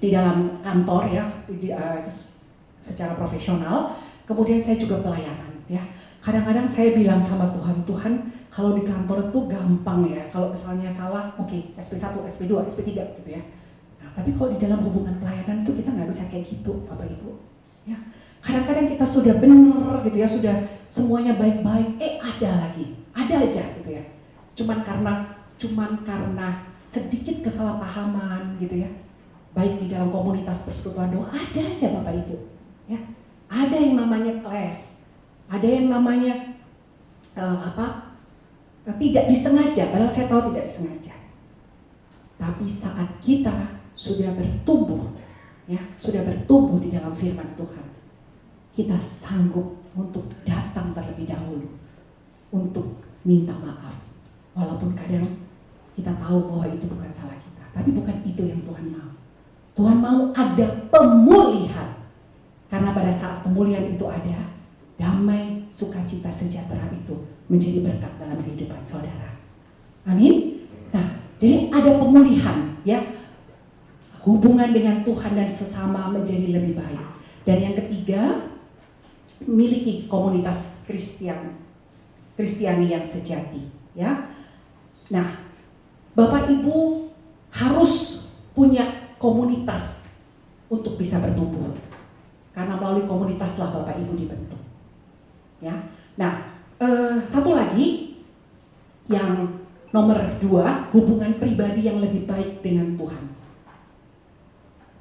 di dalam kantor ya, secara profesional. Kemudian saya juga pelayanan ya. Kadang-kadang saya bilang sama Tuhan, kalau di kantor itu gampang ya. Kalau misalnya salah, oke, SP1, SP2, SP3 gitu ya. Nah, tapi kalau di dalam hubungan pelayanan itu kita nggak bisa kayak gitu, Bapak Ibu. Ya. Kadang-kadang kita sudah benar gitu ya, sudah semuanya baik-baik, ada aja gitu ya. Cuman karena sedikit kesalahpahaman gitu ya. Baik di dalam komunitas persekutuan doa, ada aja Bapak Ibu. Ya. Ada yang namanya clash, ada yang namanya tidak disengaja, padahal saya tahu tidak disengaja. Tapi saat kita sudah bertumbuh di dalam firman Tuhan, kita sanggup untuk datang terlebih dahulu untuk minta maaf. Walaupun kadang kita tahu bahwa itu bukan salah kita, tapi bukan itu yang Tuhan mau. Tuhan mau ada pemulihan. Karena pada saat pemulihan itu ada, damai, sukacita, sejahtera itu menjadi berkat dalam kehidupan saudara. Amin. Nah, jadi ada pemulihan ya. Hubungan dengan Tuhan dan sesama menjadi lebih baik. Dan yang ketiga, miliki komunitas Kristiani yang sejati ya. Nah, Bapak Ibu harus punya komunitas untuk bisa bertumbuh. Karena melalui komunitaslah Bapak Ibu dibentuk. Ya. Nah, satu lagi yang nomor 2, hubungan pribadi yang lebih baik dengan Tuhan.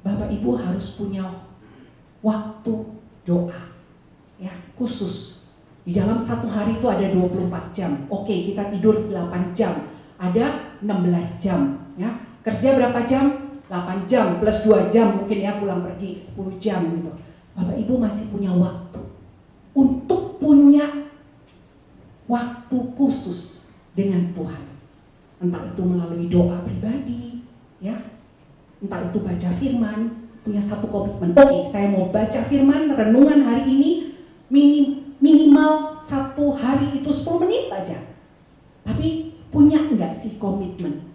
Bapak Ibu harus punya waktu doa ya, khusus. Di dalam satu hari itu ada 24 jam. Oke, kita tidur 8 jam. Ada 16 jam ya. Kerja berapa jam? 8 jam plus 2 jam mungkin ya, pulang pergi 10 jam gitu. Bapak Ibu masih punya waktu untuk punya waktu khusus dengan Tuhan. Entah itu melalui doa pribadi ya, entah itu baca firman, punya satu komitmen. Oke, saya mau baca firman, renungan hari ini minimal satu hari itu 10 menit aja. Tapi punya enggak sih komitmen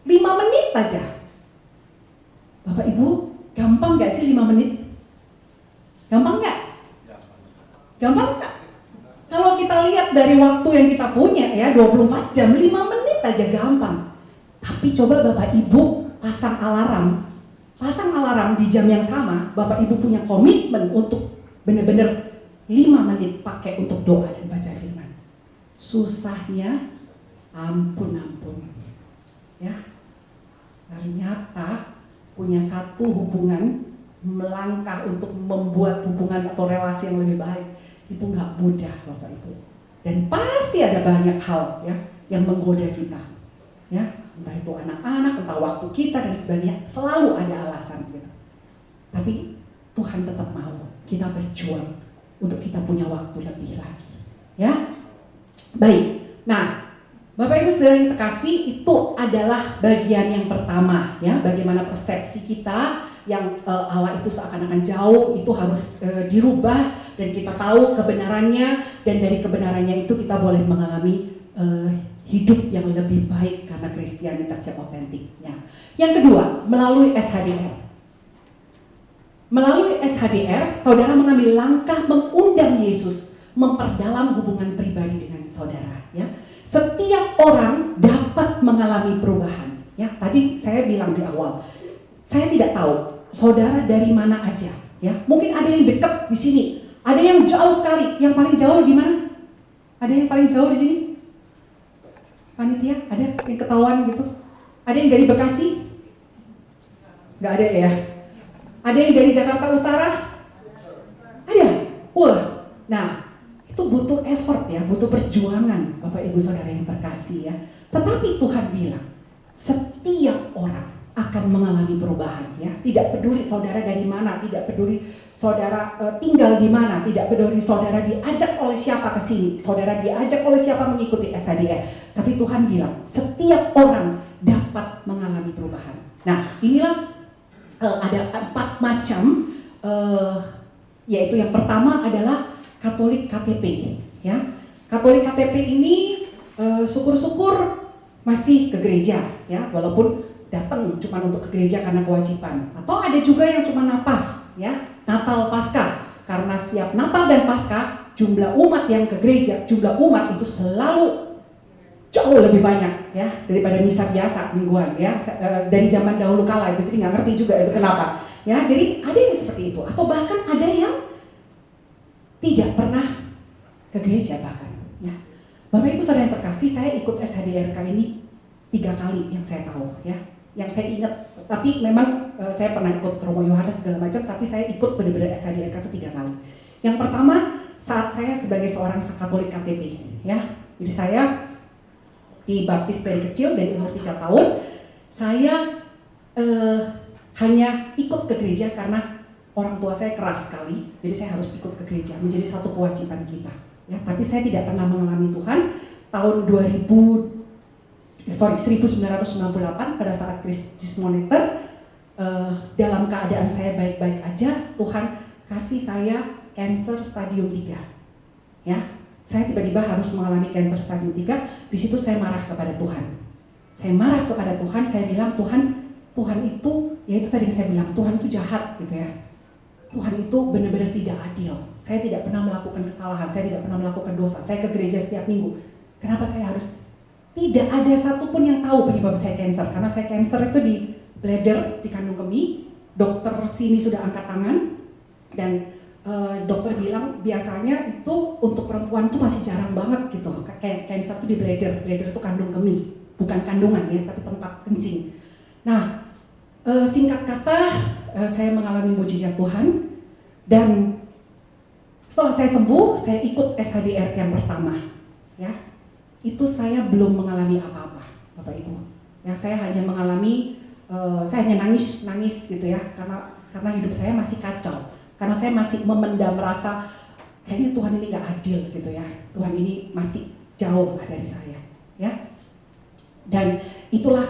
5 menit aja? Bapak Ibu, gampang enggak sih 5 menit? Gampang enggak? Gampang enggak? Kalau kita lihat dari waktu yang kita punya ya, 24 jam, 5 menit sedikit aja gampang. Tapi coba Bapak Ibu pasang alarm di jam yang sama, Bapak Ibu punya komitmen untuk benar-benar 5 menit pakai untuk doa dan baca firman. Susahnya ampun. Ya. Ternyata punya satu hubungan, melangkah untuk membuat hubungan atau relasi yang lebih baik itu nggak mudah Bapak Ibu. Dan pasti ada banyak hal ya yang menggoda kita. Ya, entah itu anak-anak, entah waktu kita dan sebagainya, selalu ada alasan gitu. Tapi Tuhan tetap mau kita berjuang untuk kita punya waktu lebih lagi. Ya. Baik. Nah, Bapak Ibu Saudara yang terkasih, itu adalah bagian yang pertama ya, bagaimana persepsi kita yang Allah itu seakan-akan jauh itu harus dirubah dan kita tahu kebenarannya, dan dari kebenarannya itu kita boleh mengalami hidup yang lebih baik karena Kristianitas yang otentiknya. Yang kedua, melalui SHDR. Melalui SHDR, saudara mengambil langkah mengundang Yesus memperdalam hubungan pribadi dengan saudara ya. Setiap orang dapat mengalami perubahan. Ya, tadi saya bilang di awal, saya tidak tahu saudara dari mana aja. Ya, mungkin ada yang dekat di sini, ada yang jauh sekali. Yang paling jauh di mana? Ada yang paling jauh di sini? Panitia, ada yang ketahuan gitu? Ada yang dari Bekasi? Nggak ada ya? Ada yang dari Jakarta Utara? Ada? Wah, nah. Itu butuh effort ya, butuh perjuangan Bapak Ibu Saudara yang terkasih ya. Tetapi Tuhan bilang, setiap orang akan mengalami perubahan ya. Tidak peduli saudara dari mana, tidak peduli saudara tinggal di mana, tidak peduli saudara diajak oleh siapa ke sini, saudara diajak oleh siapa mengikuti SHDR. Tapi Tuhan bilang, setiap orang dapat mengalami perubahan. Nah, inilah ada 4 macam, yaitu yang pertama adalah Katolik KTP, ya. Katolik KTP ini syukur-syukur masih ke gereja, ya, walaupun datang cuma untuk ke gereja karena kewajiban. Atau ada juga yang cuma napas, ya, Natal Paskah. Karena setiap Natal dan Paskah jumlah umat yang ke gereja, jumlah umat itu selalu jauh lebih banyak, ya, daripada misa biasa mingguan, ya. Dari zaman dahulu kala itu, jadi nggak ngerti juga itu kenapa, ya. Jadi ada yang seperti itu, atau bahkan ada yang tidak pernah ke gereja bahkan. Ya. Bapak Ibu Saudara yang terkasih, saya ikut SHDRK ini 3 kali yang saya tahu, ya, yang saya ingat. Tapi memang saya pernah ikut Romo Yohanes segala macam, tapi saya ikut benar-benar SHDRK itu 3 kali. Yang pertama saat saya sebagai seorang Katolik KTP, ya. Jadi saya dibaptis dari kecil, dari umur 3 tahun. Saya hanya ikut ke gereja karena orang tua saya keras sekali, jadi saya harus ikut ke gereja, menjadi satu kewajiban kita. Ya, tapi saya tidak pernah mengalami Tuhan. Tahun 1998 pada saat krisis moneter, dalam keadaan saya baik-baik aja, Tuhan kasih saya cancer stadium 3. Ya, saya tiba-tiba harus mengalami cancer stadium 3. Di situ saya marah kepada Tuhan. Saya marah kepada Tuhan, saya bilang Tuhan itu, ya itu tadi yang saya bilang, Tuhan itu jahat gitu ya. Tuhan itu benar-benar tidak adil. Saya tidak pernah melakukan kesalahan, saya tidak pernah melakukan dosa. Saya ke gereja setiap minggu. Kenapa saya harus? Tidak ada satupun yang tahu penyebab saya cancer. Karena saya cancer itu di bladder, di kandung kemih. Dokter sini sudah angkat tangan dan dokter bilang biasanya itu untuk perempuan itu masih jarang banget gitu. Cancer itu di bladder itu kandung kemih, bukan kandungan ya, tapi tempat kencing. Nah, singkat kata, saya mengalami mujizat Tuhan, dan setelah saya sembuh, saya ikut SHDR yang pertama, ya. Itu saya belum mengalami apa-apa, Bapak Ibu. Ya, saya hanya mengalami, saya hanya nangis gitu ya, karena hidup saya masih kacau, karena saya masih memendam rasa kayaknya Tuhan ini nggak adil gitu ya, Tuhan ini masih jauh dari saya, ya. Dan itulah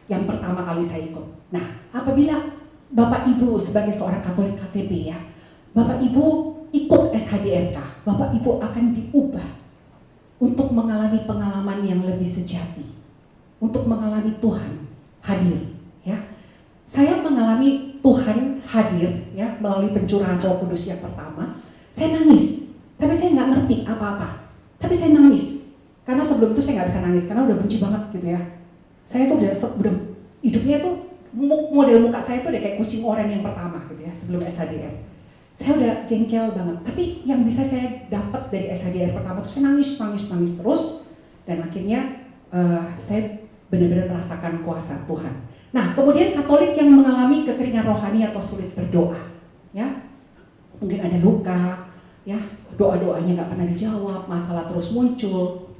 yang pertama kali saya ikut. Nah, apabila Bapak Ibu sebagai seorang Katolik KTP ya, Bapak Ibu ikut SHDRK, Bapak Ibu akan diubah untuk mengalami pengalaman yang lebih sejati, untuk mengalami Tuhan hadir. Ya, saya mengalami Tuhan hadir ya melalui pencurahan Roh Kudus yang pertama. Saya nangis, tapi saya nggak ngerti apa-apa. Tapi saya nangis. Karena sebelum itu saya nggak bisa nangis karena udah benci banget gitu ya. Saya tuh udah hidupnya tuh model muka saya tuh udah kayak kucing oranye yang pertama gitu ya sebelum SHDR. Saya udah jengkel banget. Tapi yang bisa saya dapat dari SHDR pertama tuh saya nangis terus dan akhirnya saya benar-benar merasakan kuasa Tuhan. Nah, kemudian Katolik yang mengalami kekeringan rohani atau sulit berdoa, ya, mungkin ada luka, ya, doa-doanya nggak pernah dijawab, masalah terus muncul.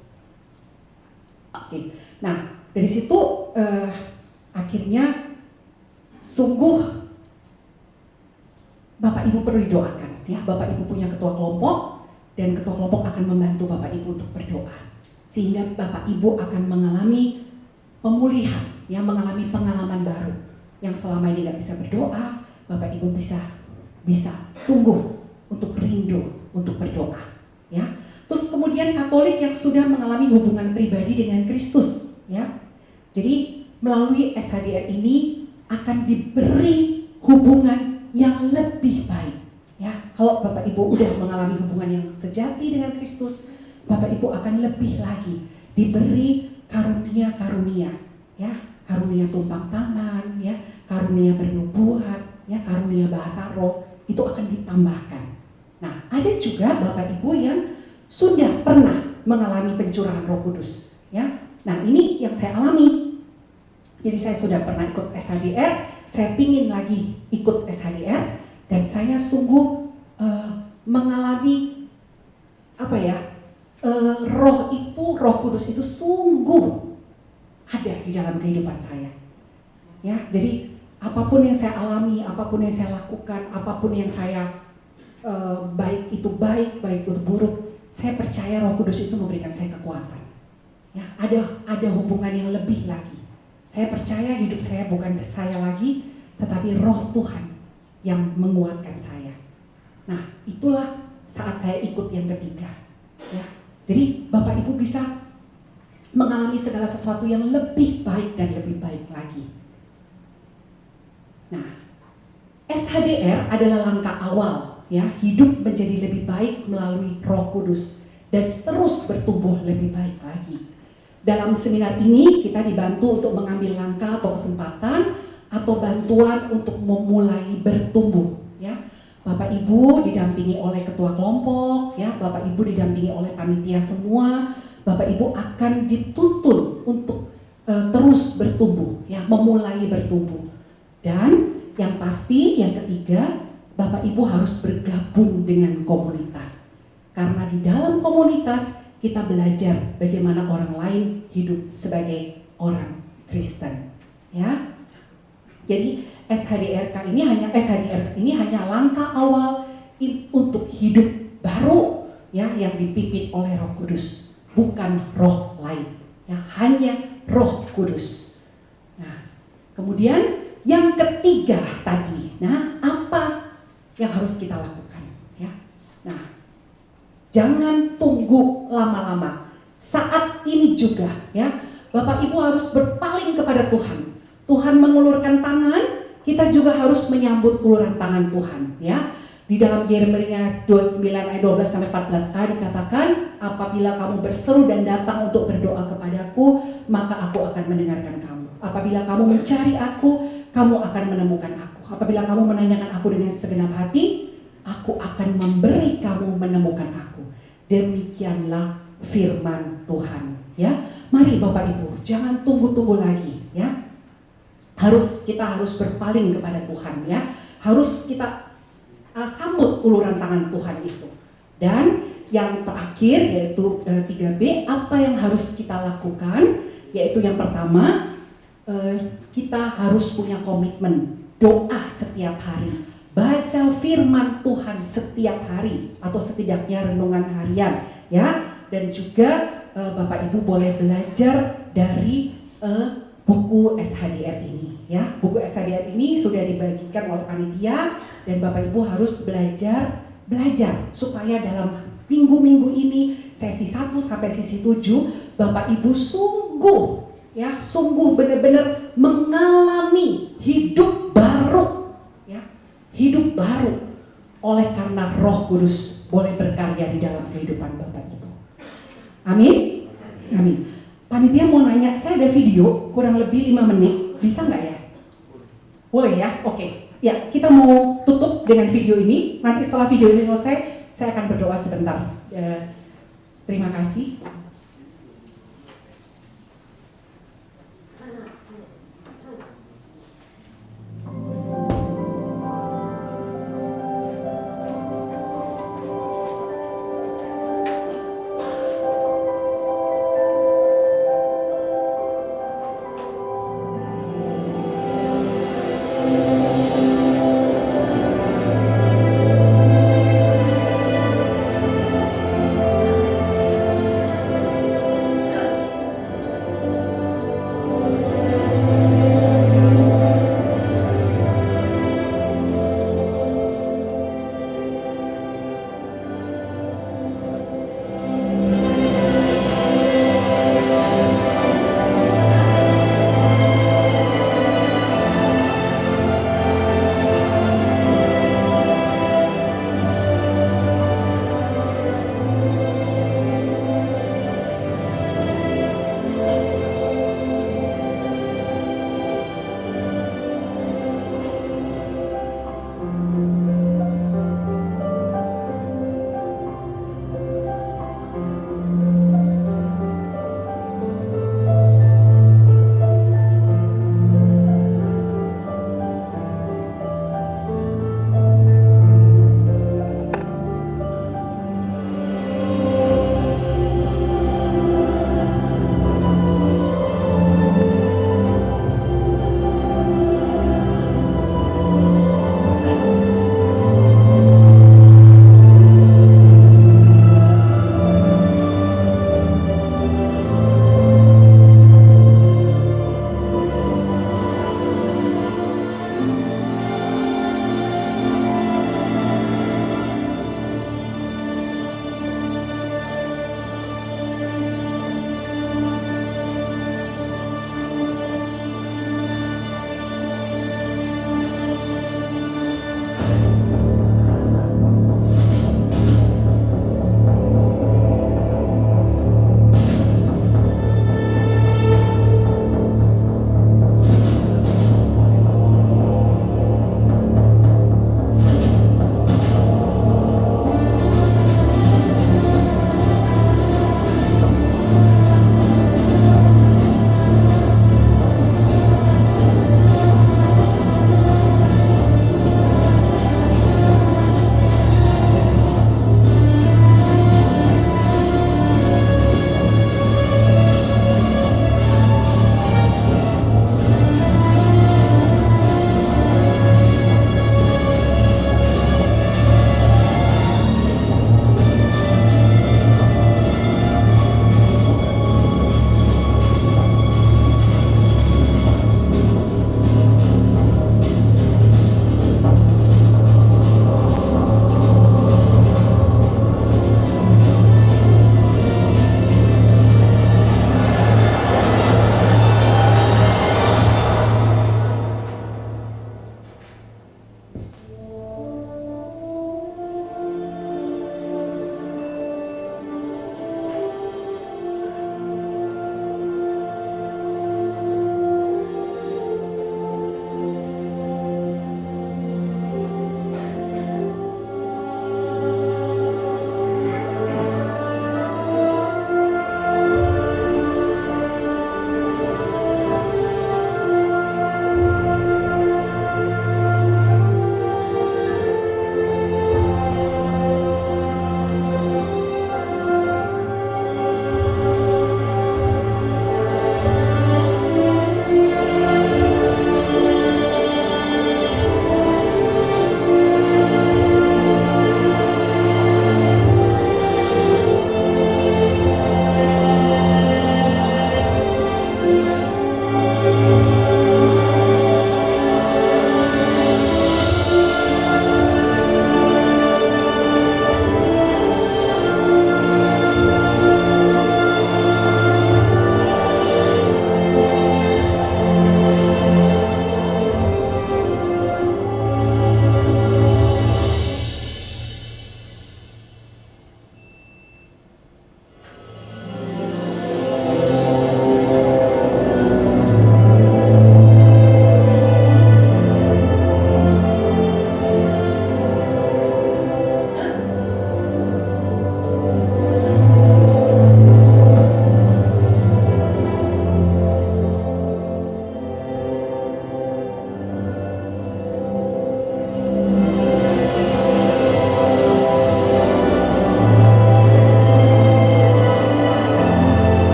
Oke, nah dari situ akhirnya sungguh Bapak Ibu perlu didoakan, ya. Bapak Ibu punya ketua kelompok dan ketua kelompok akan membantu Bapak Ibu untuk berdoa, sehingga Bapak Ibu akan mengalami pemulihan, yang mengalami pengalaman baru, yang selama ini nggak bisa berdoa, Bapak Ibu bisa sungguh untuk rindu untuk berdoa, ya. Terus kemudian Katolik yang sudah mengalami hubungan pribadi dengan Kristus, ya. Jadi melalui SHDR ini akan diberi hubungan yang lebih baik, ya. Kalau Bapak Ibu udah mengalami hubungan yang sejati dengan Kristus, Bapak Ibu akan lebih lagi diberi karunia-karunia, ya, karunia tumpang tangan, ya, karunia bernubuat, ya, karunia bahasa roh, itu akan ditambahkan. Nah, ada juga Bapak Ibu yang sudah pernah mengalami pencurahan Roh Kudus, ya. Nah, ini yang saya alami. Jadi saya sudah pernah ikut SHDR, saya pingin lagi ikut SHDR, dan saya sungguh mengalami apa ya, Roh Kudus itu sungguh ada di dalam kehidupan saya, ya. Jadi apapun yang saya alami, apapun yang saya lakukan, apapun yang saya baik itu buruk, saya percaya Roh Kudus itu memberikan saya kekuatan, ya. Ada hubungan yang lebih lagi. Saya percaya hidup saya bukan saya lagi, tetapi Roh Tuhan yang menguatkan saya. Nah, itulah saat saya ikut yang ketiga, ya. Jadi Bapak Ibu bisa mengalami segala sesuatu yang lebih baik dan lebih baik lagi. Nah, SHDR adalah langkah awal, ya, hidup menjadi lebih baik melalui Roh Kudus dan terus bertumbuh lebih baik lagi. Dalam seminar ini kita dibantu untuk mengambil langkah atau kesempatan atau bantuan untuk memulai bertumbuh, ya. Bapak Ibu didampingi oleh ketua kelompok, ya, Bapak Ibu didampingi oleh panitia semua. Bapak Ibu akan dituntun untuk terus bertumbuh, ya, memulai bertumbuh. Dan yang pasti yang ketiga, Bapak Ibu harus bergabung dengan komunitas. Karena di dalam komunitas kita belajar bagaimana orang lain hidup sebagai orang Kristen, ya. Jadi SHDR ini hanya langkah awal untuk hidup baru, ya, yang dipimpin oleh Roh Kudus, bukan roh lain, ya, hanya Roh Kudus. Nah, kemudian yang ketiga tadi, nah, apa yang harus kita lakukan, ya? Nah, jangan tunggu lama-lama. Saat ini juga, ya, Bapak Ibu harus berpaling kepada Tuhan. Tuhan mengulurkan tangan, kita juga harus menyambut uluran tangan Tuhan, ya. Di dalam Yeremia 29 ayat 12 sampai 14a dikatakan, apabila kamu berseru dan datang untuk berdoa kepadaku, maka aku akan mendengarkan kamu. Apabila kamu mencari aku, kamu akan menemukan aku. Apabila kamu menanyakan aku dengan segenap hati, aku akan memberi kamu menemukan aku. Demikianlah firman Tuhan, ya. Mari Bapak Ibu, jangan tunggu-tunggu lagi, ya. Kita harus berpaling kepada Tuhan, ya. Harus kita sambut uluran tangan Tuhan itu. Dan yang terakhir yaitu 3B, apa yang harus kita lakukan? Yaitu yang pertama, kita harus punya komitmen doa setiap hari, baca firman Tuhan setiap hari atau setidaknya renungan harian, ya. Dan juga Bapak Ibu boleh belajar dari buku SHDR ini, ya. Buku SHDR ini sudah dibagikan oleh panitia dan Bapak Ibu harus belajar supaya dalam minggu-minggu ini sesi 1 sampai sesi 7 Bapak Ibu sungguh benar-benar mengalami hidup baru, ya. Hidup baru oleh karena Roh Kudus boleh berkarya di dalam kehidupan Bapak Ibu. Amin. dia mau nanya, saya ada video kurang lebih 5 menit, bisa nggak ya? Boleh ya? Oke. Ya, kita mau tutup dengan video ini. Nanti setelah video ini selesai, saya akan berdoa sebentar. Terima kasih.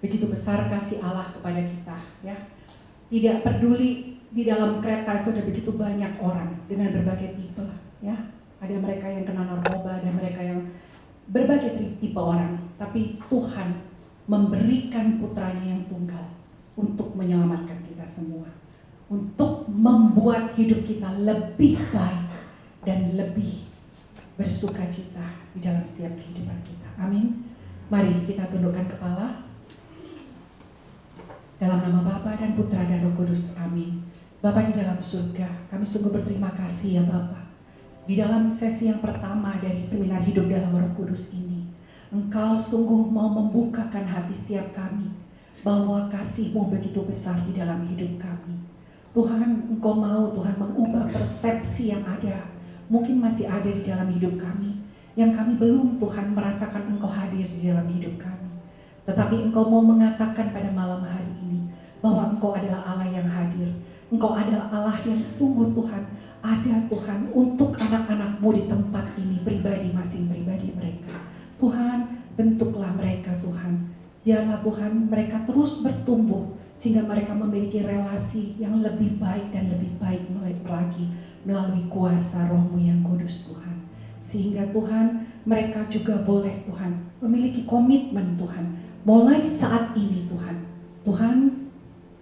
Begitu besar kasih Allah kepada kita, ya. Tidak peduli di dalam kereta itu ada begitu banyak orang dengan berbagai tipe, ya. Ada mereka yang kena narkoba, ada mereka yang berbagai tipe orang. Tapi Tuhan memberikan putranya yang tunggal untuk menyelamatkan kita semua, untuk membuat hidup kita lebih baik dan lebih bersukacita di dalam setiap kehidupan kita. Amin. Mari kita tundukkan kepala. Dalam nama Bapa dan Putra dan Roh Kudus. Amin. Bapa di dalam surga, kami sungguh berterima kasih ya Bapa. Di dalam sesi yang pertama dari seminar hidup dalam Roh Kudus ini, Engkau sungguh mau membukakan hati setiap kami bahwa kasih-Mu begitu besar di dalam hidup kami. Tuhan, Engkau mau Tuhan mengubah persepsi yang ada, mungkin masih ada di dalam hidup kami, yang kami belum Tuhan merasakan Engkau hadir di dalam hidup kami. Tetapi Engkau mau mengatakan pada malam hari ini bahwa Engkau adalah Allah yang hadir. Engkau adalah Allah yang sungguh Tuhan ada Tuhan untuk anak-anak-Mu di tempat ini, pribadi masing pribadi mereka. Tuhan, bentuklah mereka Tuhan. Biarlah Tuhan mereka terus bertumbuh sehingga mereka memiliki relasi yang lebih baik dan lebih baik lagi melalui kuasa Roh-Mu yang kudus Tuhan. Sehingga Tuhan mereka juga boleh Tuhan memiliki komitmen Tuhan. Mulai saat ini Tuhan, Tuhan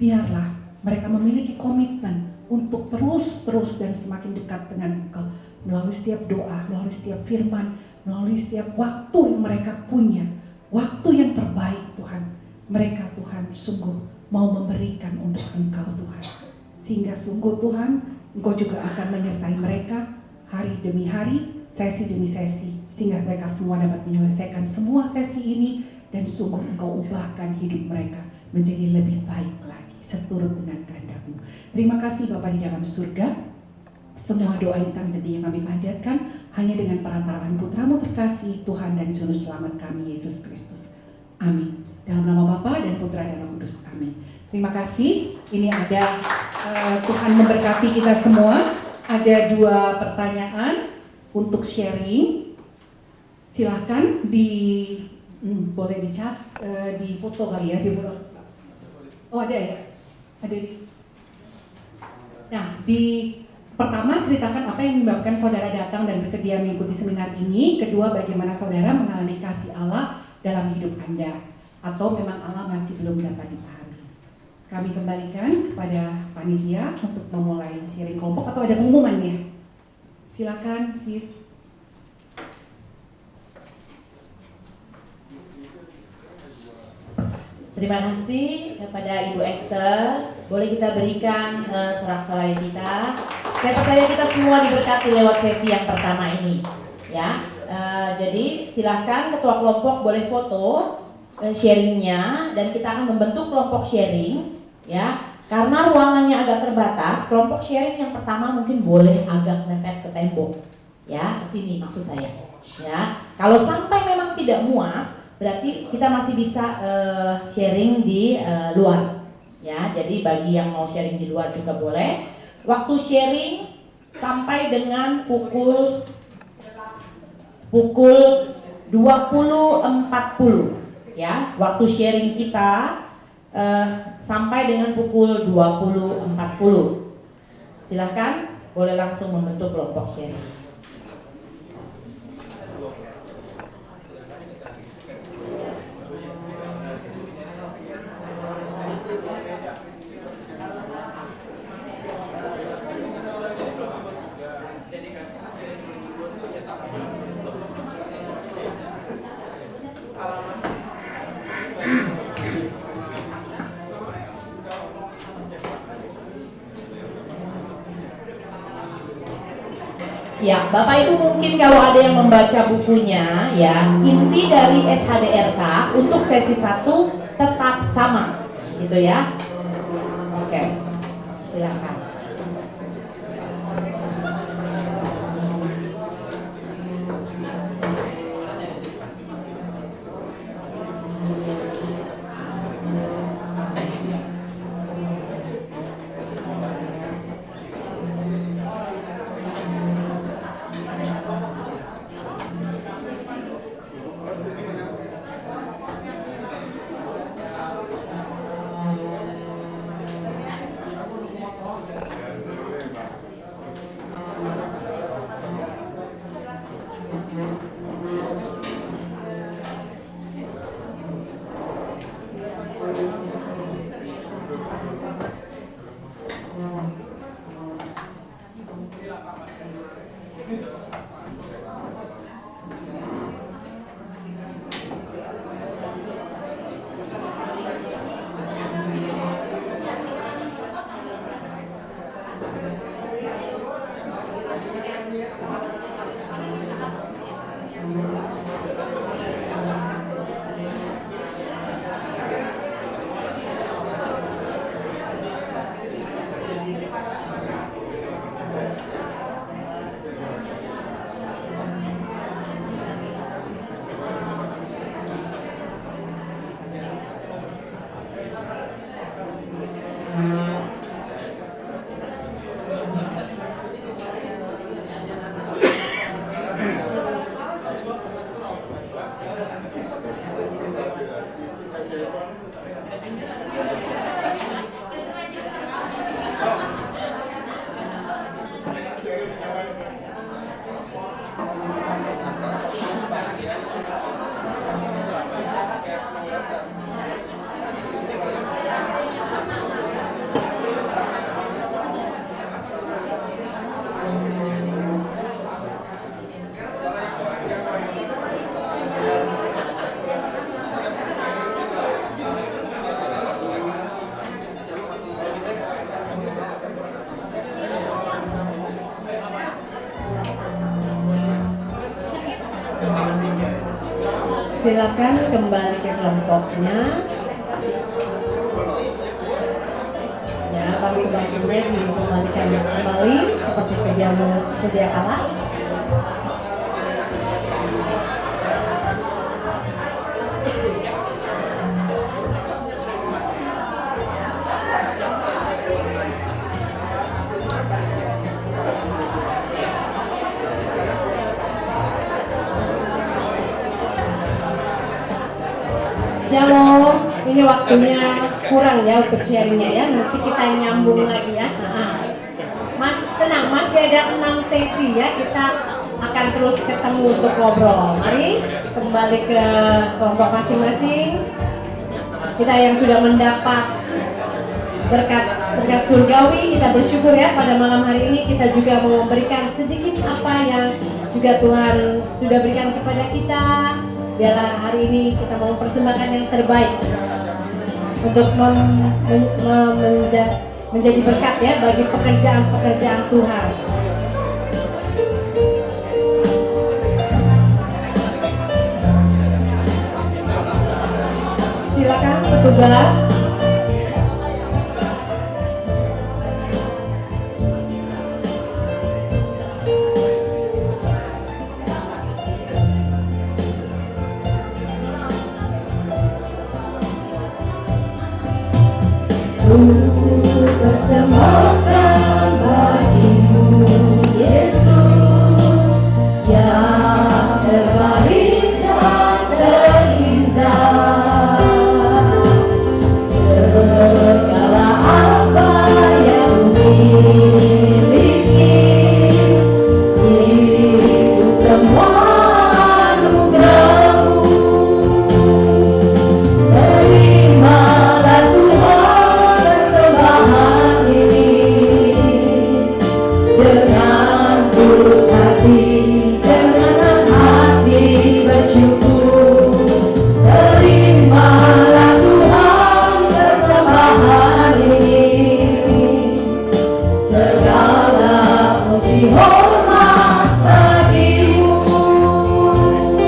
biarlah mereka memiliki komitmen untuk terus dan semakin dekat dengan Engkau melalui setiap doa, melalui setiap firman, melalui setiap waktu yang mereka punya, waktu yang terbaik Tuhan. Mereka Tuhan sungguh mau memberikan untuk Engkau Tuhan. Sehingga sungguh Tuhan, Engkau juga akan menyertai mereka hari demi hari, sesi demi sesi, sehingga mereka semua dapat menyelesaikan semua sesi ini dan sungguh Engkau ubahkan hidup mereka menjadi lebih baik lagi seturut dengan kehendak-Mu. Terima kasih Bapa di dalam surga. Semua doa yang tadi yang kami panjatkan hanya dengan perantaraan Putra-Mu terkasih, Tuhan dan Juru Selamat kami, Yesus Kristus. Amin. Dalam nama Bapa dan Putra dan Roh Kudus. Amin. Terima kasih. Ini ada Tuhan memberkati kita semua. Ada 2 pertanyaan untuk sharing. Silahkan boleh dicat, di foto kali ya, di foto. Oh ada ya? Ada di. Nah, pertama ceritakan apa yang menyebabkan saudara datang dan bersedia mengikuti seminar ini. Kedua, bagaimana saudara mengalami kasih Allah dalam hidup Anda, atau memang Allah masih belum dapat dipahami. Kami kembalikan kepada panitia untuk memulai sharing kelompok, atau ada pengumumannya. Silakan sis. Terima kasih kepada Ibu Esther. Boleh kita berikan sorak-sorai kita. Saya percaya kita semua diberkati lewat sesi yang pertama ini, ya. Jadi silahkan ketua kelompok boleh foto sharingnya dan kita akan membentuk kelompok sharing, ya. Karena ruangannya agak terbatas, kelompok sharing yang pertama mungkin boleh agak mepet ke tembok, ya, ke sini maksud saya, ya. Kalau sampai memang tidak muat, berarti kita masih bisa sharing di luar, ya. Jadi bagi yang mau sharing di luar juga boleh. Waktu sharing sampai dengan pukul 20.40, ya. Waktu sharing kita sampai dengan pukul 20.40. Silahkan, boleh langsung membentuk kelompok sharing. Ya, Bapak Ibu mungkin kalau ada yang membaca bukunya, ya, inti dari SHDRK untuk sesi 1 tetap sama, gitu ya. Oke, silakan. Silakan kembali ke kelompoknya. Ya, bangku-bangkunya dikembalikan kembali seperti sedia kala. Shalom, ini waktunya kurang ya untuk sharingnya ya, nanti kita nyambung lagi ya. Mas, tenang, masih ada 6 sesi ya, kita akan terus ketemu untuk ngobrol. Mari kembali ke kelompok masing-masing. Kita yang sudah mendapat berkat surgawi, kita bersyukur ya pada malam hari ini kita juga mau memberikan sedikit apa yang juga Tuhan sudah berikan kepada kita. Biarlah hari ini kita mau mempersembahkan yang terbaik untuk menjadi berkat ya bagi pekerjaan-pekerjaan Tuhan. Silakan petugas. Persembahkan bagimu Yesus yang terbaik dan terindah. Segala apa yang miliki itu semua anugerah-Mu. Terimalah Tuhan persembahan ini dengan tulus hati, dengan hati bersyukur. Terimalah Tuhan persembahan ini, segala puji hormat bagi-Mu.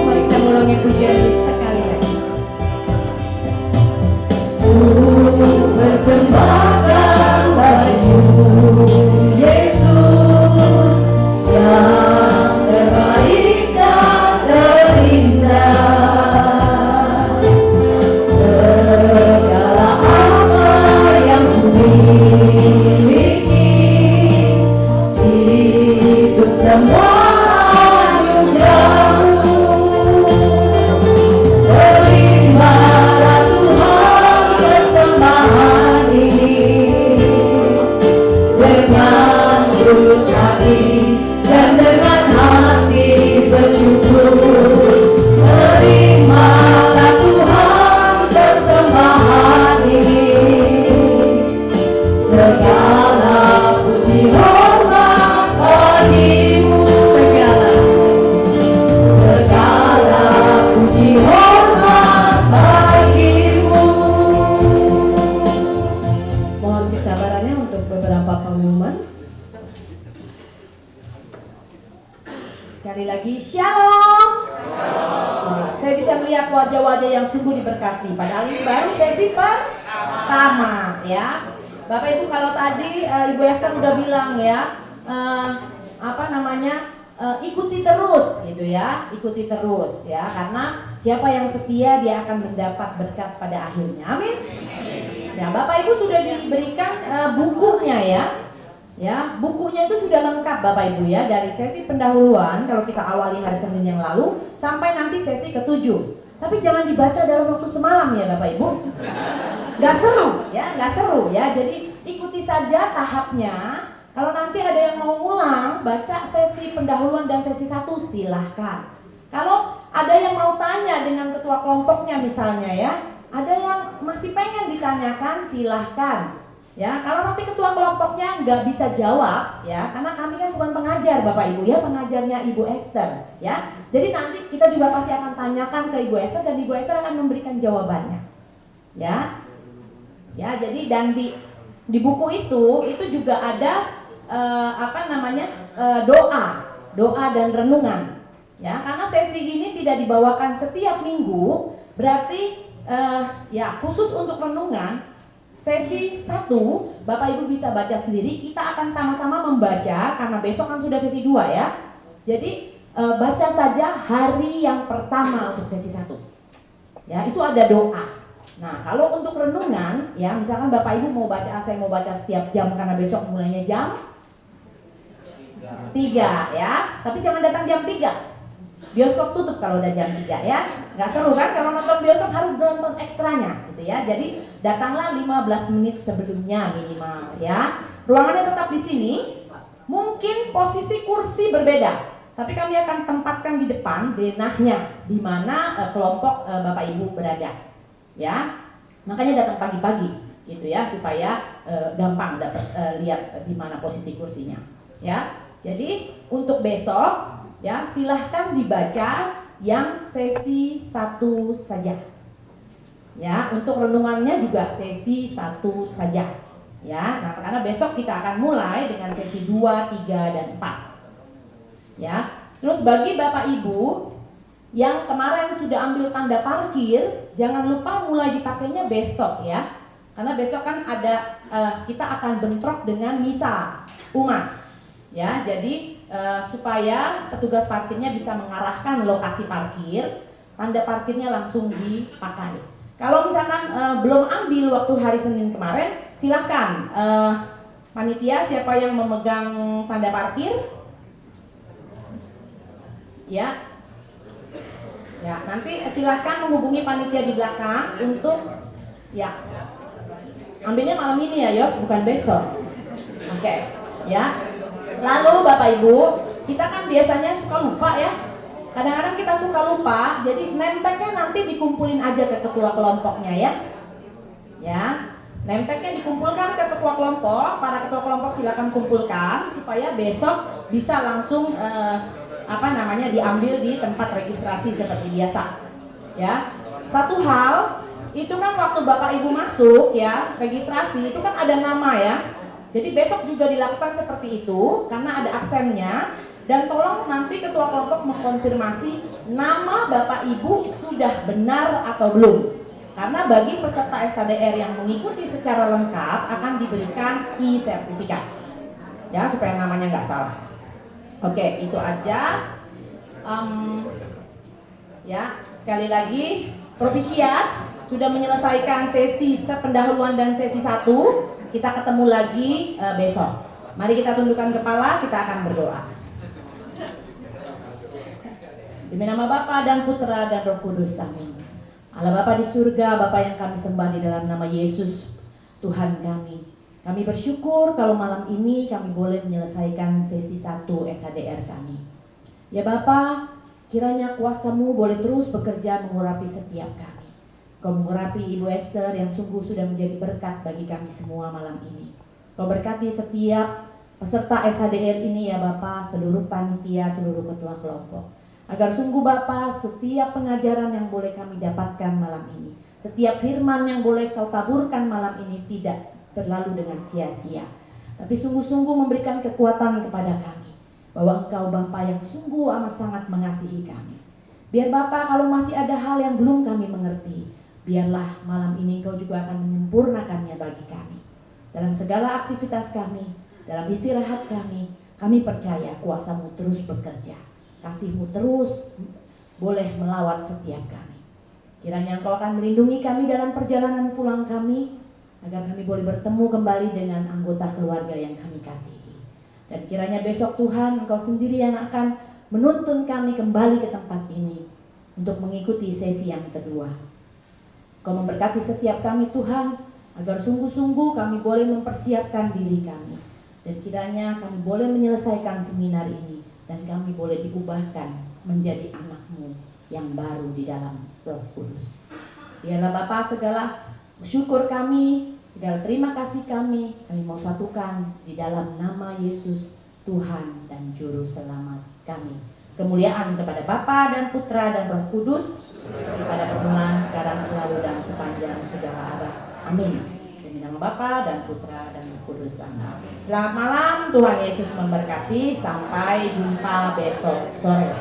Mari kita mengulangi pujian ini sekali lagi. Persembahkan bagimu Yesus yang terbaik dan terindah. Segala apa yang miliki itu semua anugerah-Mu. Terimalah Tuhan persembahan ini dengan tulus hati dan dengan hati bersyukur. Terimalah Tuhan persembahan ini, segala puji hormat bagi-Mu. Sekali lagi, Shalom. Saya bisa melihat wajah-wajah yang sungguh diberkati. Padahal ini baru sesi pertama, ya. Bapak Ibu, kalau tadi Ibu Esther udah bilang ya, ikuti terus, gitu ya, ikuti terus, ya. Karena siapa yang setia dia akan mendapat berkat pada akhirnya. Amin. Ya, Bapak Ibu sudah diberikan bukunya ya. Ya, bukunya itu sudah lengkap Bapak Ibu ya, dari sesi pendahuluan kalau kita awali hari Senin yang lalu sampai nanti sesi ke-7. Tapi jangan dibaca dalam waktu semalam ya Bapak Ibu. Gak seru ya. Jadi ikuti saja tahapnya. Kalau nanti ada yang mau ulang baca sesi pendahuluan dan sesi 1, silahkan. Kalau ada yang mau tanya dengan ketua kelompoknya misalnya ya, ada yang masih pengen ditanyakan, silahkan. Ya, kalau nanti ketua kelompoknya nggak bisa jawab, ya, karena kami kan bukan pengajar Bapak Ibu ya, pengajarnya Ibu Esther, ya. Jadi nanti kita juga pasti akan tanyakan ke Ibu Esther dan Ibu Esther akan memberikan jawabannya, ya. Ya, jadi dan di buku itu juga ada doa dan renungan, ya. Karena sesi ini tidak dibawakan setiap minggu, berarti ya khusus untuk renungan. Sesi 1, Bapak Ibu bisa baca sendiri, kita akan sama-sama membaca karena besok kan sudah sesi 2 ya. Jadi baca saja hari yang pertama untuk sesi 1. Ya, itu ada doa. Nah, kalau untuk renungan ya, misalkan Bapak Ibu mau baca, saya mau baca setiap jam karena besok mulainya jam 3 ya. Tapi jangan datang jam 3. Bioskop tutup kalau udah jam 3 ya. Nggak seru kan kalau nonton bioskop, harus nonton ekstranya gitu ya. Jadi datanglah 15 menit sebelumnya minimal ya. Ruangannya tetap di sini. Mungkin posisi kursi berbeda, tapi kami akan tempatkan di depan denahnya di mana kelompok Bapak Ibu berada. Ya. Makanya datang pagi-pagi gitu ya supaya gampang dapat lihat di mana posisi kursinya. Ya. Jadi untuk besok ya, silahkan dibaca yang sesi 1 saja. Ya, untuk renungannya juga sesi 1 saja. Ya, nah karena besok kita akan mulai dengan sesi 2, 3, dan 4. Ya, terus bagi Bapak Ibu yang kemarin sudah ambil tanda parkir, jangan lupa mulai dipakainya besok ya. Karena besok kan ada kita akan bentrok dengan misa umat. Ya, jadi supaya petugas parkirnya bisa mengarahkan lokasi parkir, tanda parkirnya langsung dipakai. Kalau misalkan belum ambil waktu hari Senin kemarin, silahkan panitia siapa yang memegang tanda parkir, ya, nanti silahkan menghubungi panitia di belakang untuk ya ambilnya malam ini ya Yos, bukan besok. Oke, ya. Lalu Bapak Ibu, kita kan biasanya suka lupa ya. Kadang-kadang kita suka lupa, jadi nemteknya nanti dikumpulin aja ke ketua kelompoknya ya. Ya, nemteknya dikumpulkan ke ketua kelompok, para ketua kelompok silakan kumpulkan supaya besok bisa langsung diambil di tempat registrasi seperti biasa. Ya. Satu hal, itu kan waktu Bapak Ibu masuk ya, registrasi itu kan ada nama ya. Jadi besok juga dilakukan seperti itu karena ada absennya, dan tolong nanti ketua kelompok mengkonfirmasi nama Bapak Ibu sudah benar atau belum. Karena bagi peserta SHDR yang mengikuti secara lengkap akan diberikan e-sertifikat. Ya, supaya namanya nggak salah. Oke, itu aja. Ya, sekali lagi Provisiat sudah menyelesaikan sesi pendahuluan dan sesi 1. Kita ketemu lagi besok. Mari kita tundukkan kepala, kita akan berdoa. Demi nama Bapa dan Putra dan Roh Kudus, amin. Allah Bapa di surga, Bapa yang kami sembah di dalam nama Yesus, Tuhan kami. Kami bersyukur kalau malam ini kami boleh menyelesaikan sesi 1 SHDR kami. Ya Bapa, kiranya kuasa-Mu boleh terus bekerja mengurapi setiap kami. Kau mengurapi Ibu Esther yang sungguh sudah menjadi berkat bagi kami semua malam ini. Kau berkati setiap peserta SHDR ini ya Bapa, seluruh panitia, seluruh ketua kelompok. Agar sungguh Bapa, setiap pengajaran yang boleh kami dapatkan malam ini, setiap firman yang boleh Kau taburkan malam ini tidak berlalu dengan sia-sia, tapi sungguh-sungguh memberikan kekuatan kepada kami. Bahwa bahwa Engkau Bapa yang sungguh amat sangat mengasihi kami. Biar Bapa, kalau masih ada hal yang belum kami mengerti, biarlah malam ini Engkau juga akan menyempurnakannya bagi kami. Dalam segala aktivitas kami, dalam istirahat kami percaya kuasa-Mu terus bekerja. Kasih-Mu terus boleh melawat setiap kami. Kiranya Engkau akan melindungi kami dalam perjalanan pulang kami, agar kami boleh bertemu kembali dengan anggota keluarga yang kami kasihi. Dan kiranya besok Tuhan Engkau sendiri yang akan menuntun kami kembali ke tempat ini untuk mengikuti sesi yang kedua. Engkau memberkati setiap kami Tuhan, agar sungguh-sungguh kami boleh mempersiapkan diri kami. Dan kiranya kami boleh menyelesaikan seminar ini, dan kami boleh diubahkan menjadi anak-Mu yang baru di dalam Roh Kudus. Biarlah Bapa, segala syukur kami, segala terima kasih kami mau satukan di dalam nama Yesus, Tuhan dan Juru Selamat kami. Kemuliaan kepada Bapa dan Putra dan Roh Kudus, pada permulaan, sekarang, selalu, dan sepanjang segala abad. Amin. Demi nama Bapa dan Putra dan Roh Kudus. Amin. Selamat malam, Tuhan Yesus memberkati. Sampai jumpa besok sore.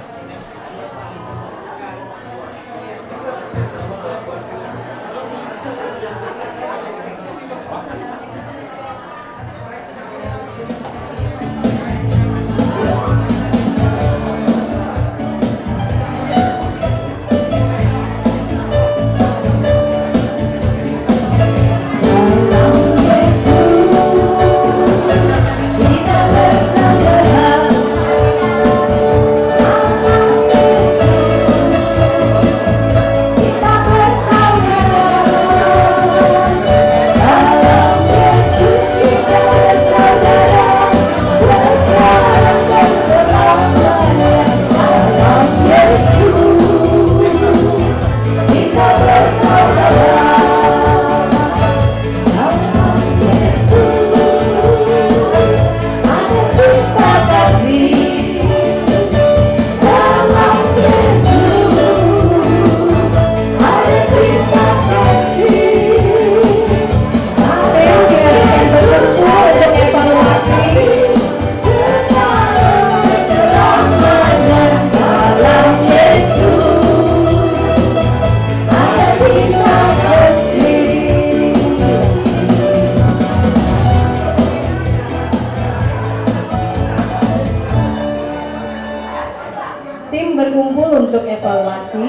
Tim berkumpul untuk evaluasi.